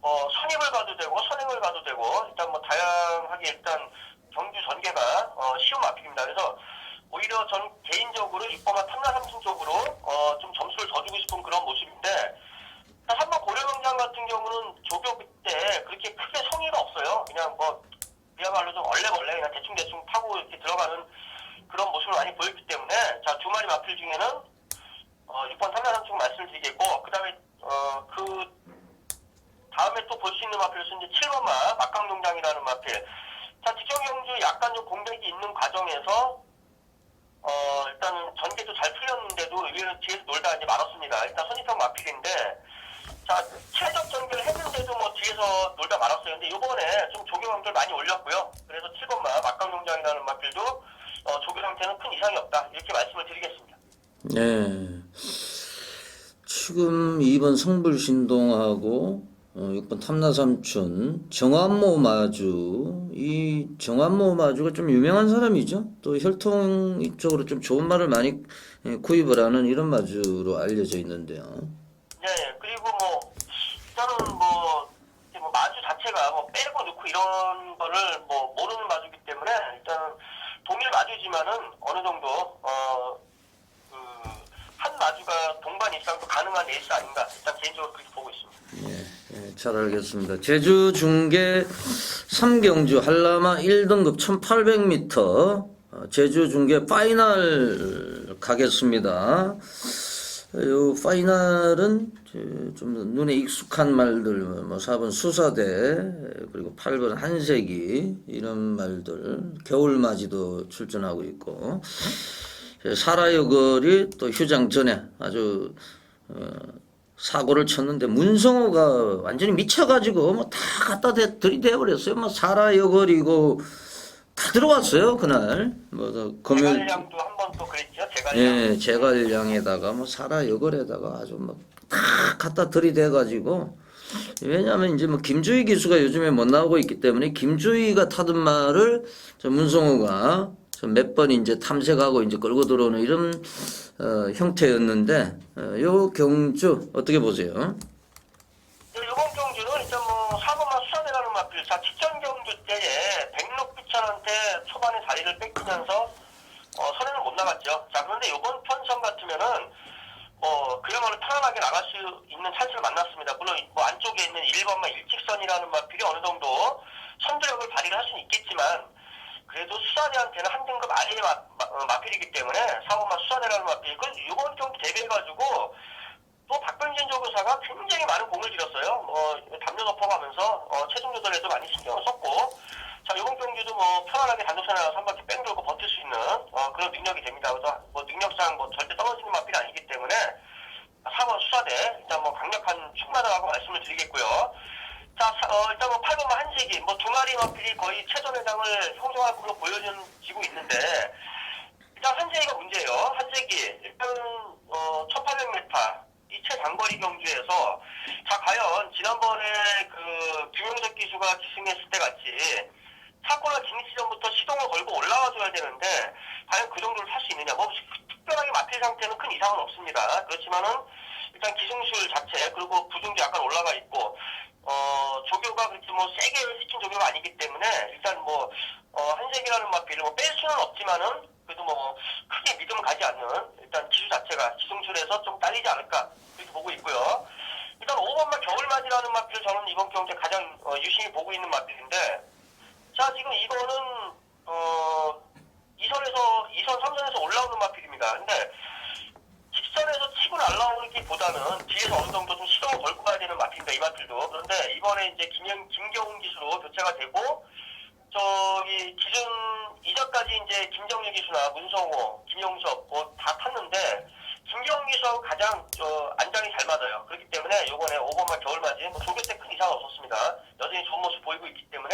선임을 가도 되고 선행을 가도 되고 일단 뭐 다양하게 일단 경주 전개가 쉬운 마필입니다. 그래서 오히려 저는 개인적으로 6번과 탐라삼촌 쪽으로 좀 점수를 더 주고 싶은 그런 모습인데 3번 고려명장 같은 경우는 조교 때 그렇게 크게 성의가 없어요. 그냥 뭐 그야말로 좀 얼레벌레 그냥 대충 타고 이렇게 들어가는 그런 모습을 많이 보였기 때문에 자, 두 마리 마필 중에는 6번 탐라삼촌 말씀드리겠고 그 다음에 그 다음에 또 볼 수 있는 마필로서 이제 7번마 막강동장이라는 마필. 자, 직경 경주 약간 좀 공백이 있는 과정에서 일단 전개도 잘 풀렸는데도 의외로 뒤에서 놀다 이제 말았습니다. 일단 선입형 마필인데 자, 최적 전개를 했는데도 뭐 뒤에서 놀다 말았어요. 근데 이번에 좀 조교 강도를 많이 올렸고요. 그래서 7번마 막강동장이라는 마필도 조교 상태는 큰 이상이 없다. 이렇게 말씀을 드리겠습니다. 네. 지금 2번 성불신동하고 6번 탐라삼촌 정한모 마주 이 정한모 마주가 좀 유명한 사람이죠. 또 혈통 이쪽으로 좀 좋은 말을 많이 구입을 하는 이런 마주로 알려져 있는데요. 네, 그리고 뭐 저는 뭐 마주 자체가 뭐 빼고 넣고 이런 거를 뭐 모르는 마주이기 때문에 일단 동일 마주지만은 어느 정도 한 마주가 동반 이상도 가능한 레이스 아닌가 일단 개인적으로 그렇게 보고 있습니다. 예, 잘 알겠습니다. 제주 중계 3경주 한라마 1등급 1800m 제주 중계 파이널 가겠습니다. 요 파이널은 좀 눈에 익숙한 말들 뭐 4번 수사대 그리고 8번 한세기 이런 말들 겨울맞이도 출전하고 있고 사라여걸이 또 휴장 전에 아주 사고를 쳤는데 문성호가 완전히 미쳐가지고 뭐 다 갖다 들이대버렸어요. 뭐 사라여걸이고 다 들어왔어요 그날. 뭐 금요일. 제갈량도 한 번 또 그랬죠. 제갈량. 예, 제갈량에다가 뭐 사라여걸에다가 아주 뭐 다 갖다 들이대가지고 왜냐하면 이제 뭐 김주희 기수가 요즘에 못 나오고 있기 때문에 김주희가 타던 말을 저 문성호가 몇 번 이제 탐색하고 이제 끌고 들어오는 이런 형태였는데 요 경주 어떻게 보세요? 이번 경주는 일단 뭐 4번만 수사대라는 마필. 자, 직전 경주 때에 백록비천한테 초반에 자리를 뺏기면서 선행을 못 나갔죠. 자, 그런데 이번 편성 같으면은 그야말로 편안하게 나갈 수 있는 찬스를 만났습니다. 물론 뭐 안쪽에 있는 1번만 일직선이라는 마필이 어느 정도 선두력을 발휘를 할 수는 있겠지만 그래도 수사대한테는 한 등급 아래의 마필이기 때문에 4번만 수사대라는 마필. 그 이번 경기 대비해가지고 또 박병진 조교사가 굉장히 많은 공을 들였어요. 담요 덮어가면서 체중 조절에도 많이 신경을 썼고 자, 이번 경기도 뭐 편안하게 단독선에 나가서 한 바퀴 뺑 돌고 버틸 수 있는 그런 능력이 됩니다. 그래서 뭐 능력상 뭐 절대 떨어지는 마필이 아니기 때문에 거의 최저 배당을 형성할 걸로 보여지고 있는데 일단 한재기가 문제예요. 한재기 일단 1800m 이 최장거리 경주에서 자 과연 지난번에 그 김용석 기수가 기승했을 때 같이 사고나 긴 시점부터 시동을 걸고 올라와줘야 되는데 과연 그 정도를 할 수 있느냐. 뭐 특별하게 막힐 상태는 큰 이상은 없습니다. 그렇지만은 일단 기승술 자체 그리고 부등도 약간 올라가 있고 조교가 그렇게 뭐 세게 시킨 조교가 아니기 때문에 일단 뭐 한색이라는 마필을 뭐 뺄 수는 없지만은 그래도 뭐 크게 믿음 가지 않는 일단 기수 자체가 기승술에서 좀 딸리지 않을까 그렇게 보고 있고요. 일단 5번마 겨울맞이라는 마필을 저는 이번 경기에 가장 유심히 보고 있는 마필인데 자 지금 이거는 2선 3선에서 올라오는 마필입니다. 근데 직선에서 치고 날라오기보다는 뒤에서 어느 정도 좀 시동을 걸고 가야 되는 마필입니다. 이 마필도. 그런데 이번에 이제 김경훈 기수로 교체가 되고 저기 기준 이전까지 이제 김정일 기수나 문성호, 김용석 뭐 다 탔는데 김경훈 기수하고 가장 안장이 잘 맞아요. 그렇기 때문에 이번에 5번마 겨울맞이 뭐 조교 때 큰 이상 없었습니다. 여전히 좋은 모습 보이고 있기 때문에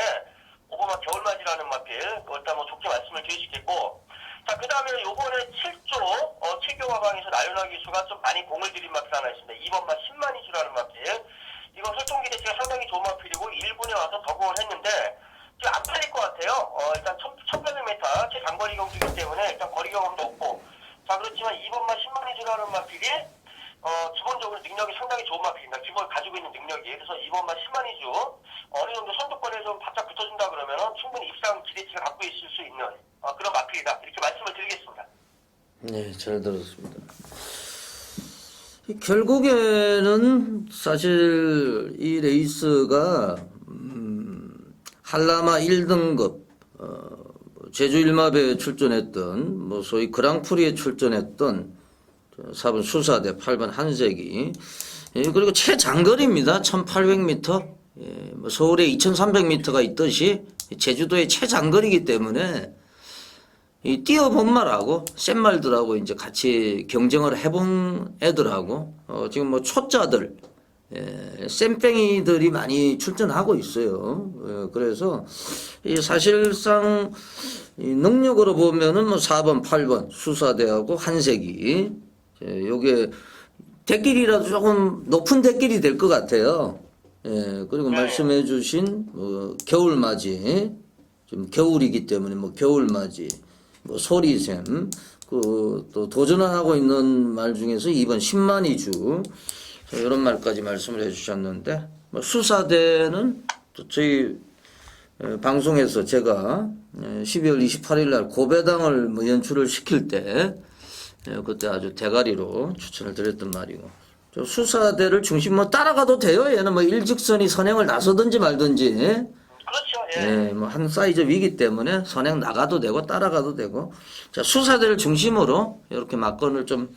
5번마 겨울맞이라는 마필 일단 뭐 좋게 말씀을 드릴 수 있겠고 자, 그 다음에 요번에 7조, 7교화방에서 나윤아 기수가 좀 많이 공을 들인 마필 하나 있습니다. 2번마 10만이주라는 마필. 이건 활동 기대치가 상당히 좋은 마필이고 1분에 와서 더공을 했는데 지금 안 팔릴 것 같아요. 일단 1800m 최장거리 경주이기 때문에 일단 거리 경험도 없고 자, 그렇지만 2번마 10만이주라는 마필이 기본적으로 능력이 상당히 좋은 마필입니다. 기본 가지고 있는 능력이. 그래서 2번마 10만이주 어느 정도 선두권에 좀 바짝 붙어준다 그러면은 충분히 입상 기대치가 갖고 있을 수 있는 그런 마필이다. 이렇게 말씀을 드리겠습니다. 네, 잘 들었습니다. 결국에는 사실 이 레이스가 한라마 1등급 제주 일마배에 출전했던 뭐 소위 그랑프리에 출전했던 4번 수사대 8번 한색이 그리고 최장거리입니다. 1800m 뭐 서울에 2300m가 있듯이 제주도의 최장거리이기 때문에 이 뛰어본말하고 센 말들하고 이제 같이 경쟁을 해본 애들하고 지금 뭐 초짜들 쌤뺑이들이 많이 출전하고 있어요. 그래서 이 사실상 이 능력으로 보면은 뭐 4번, 8번 수사대하고 한색이 요게 대길이라도 조금 높은 대길이 될 것 같아요. 그리고 말씀해주신 겨울맞이 지금 겨울이기 때문에 뭐 겨울맞이 뭐 소리샘 또 도전하고 있는 말 중에서 2번 10만이주 이런 말까지 말씀을 해주셨는데 뭐 수사대는 또 저희 방송에서 제가 12월 28일 날 고배당을 뭐 연출을 시킬 때 그때 아주 대가리로 추천을 드렸던 말이고 수사대를 중심으로 따라가도 돼요. 얘는 뭐 일직선이 선행을 나서든지 말든지 그렇죠. 예. 뭐 한 사이즈 위기 때문에 선행 나가도 되고 따라가도 되고 자 수사대를 중심으로 이렇게 막건을 좀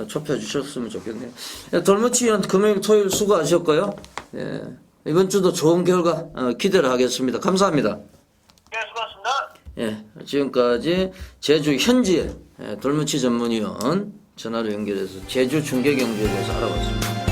좁혀 주셨으면 좋겠네요. 돌무치 위원 금요일 토요일 수고하셨고요. 이번 주도 좋은 결과 기대를 하겠습니다. 감사합니다. 네, 수고하셨습니다. 지금까지 제주 현지의 돌무치 전문위원 전화로 연결해서 제주 중계경주에 대해서 알아봤습니다.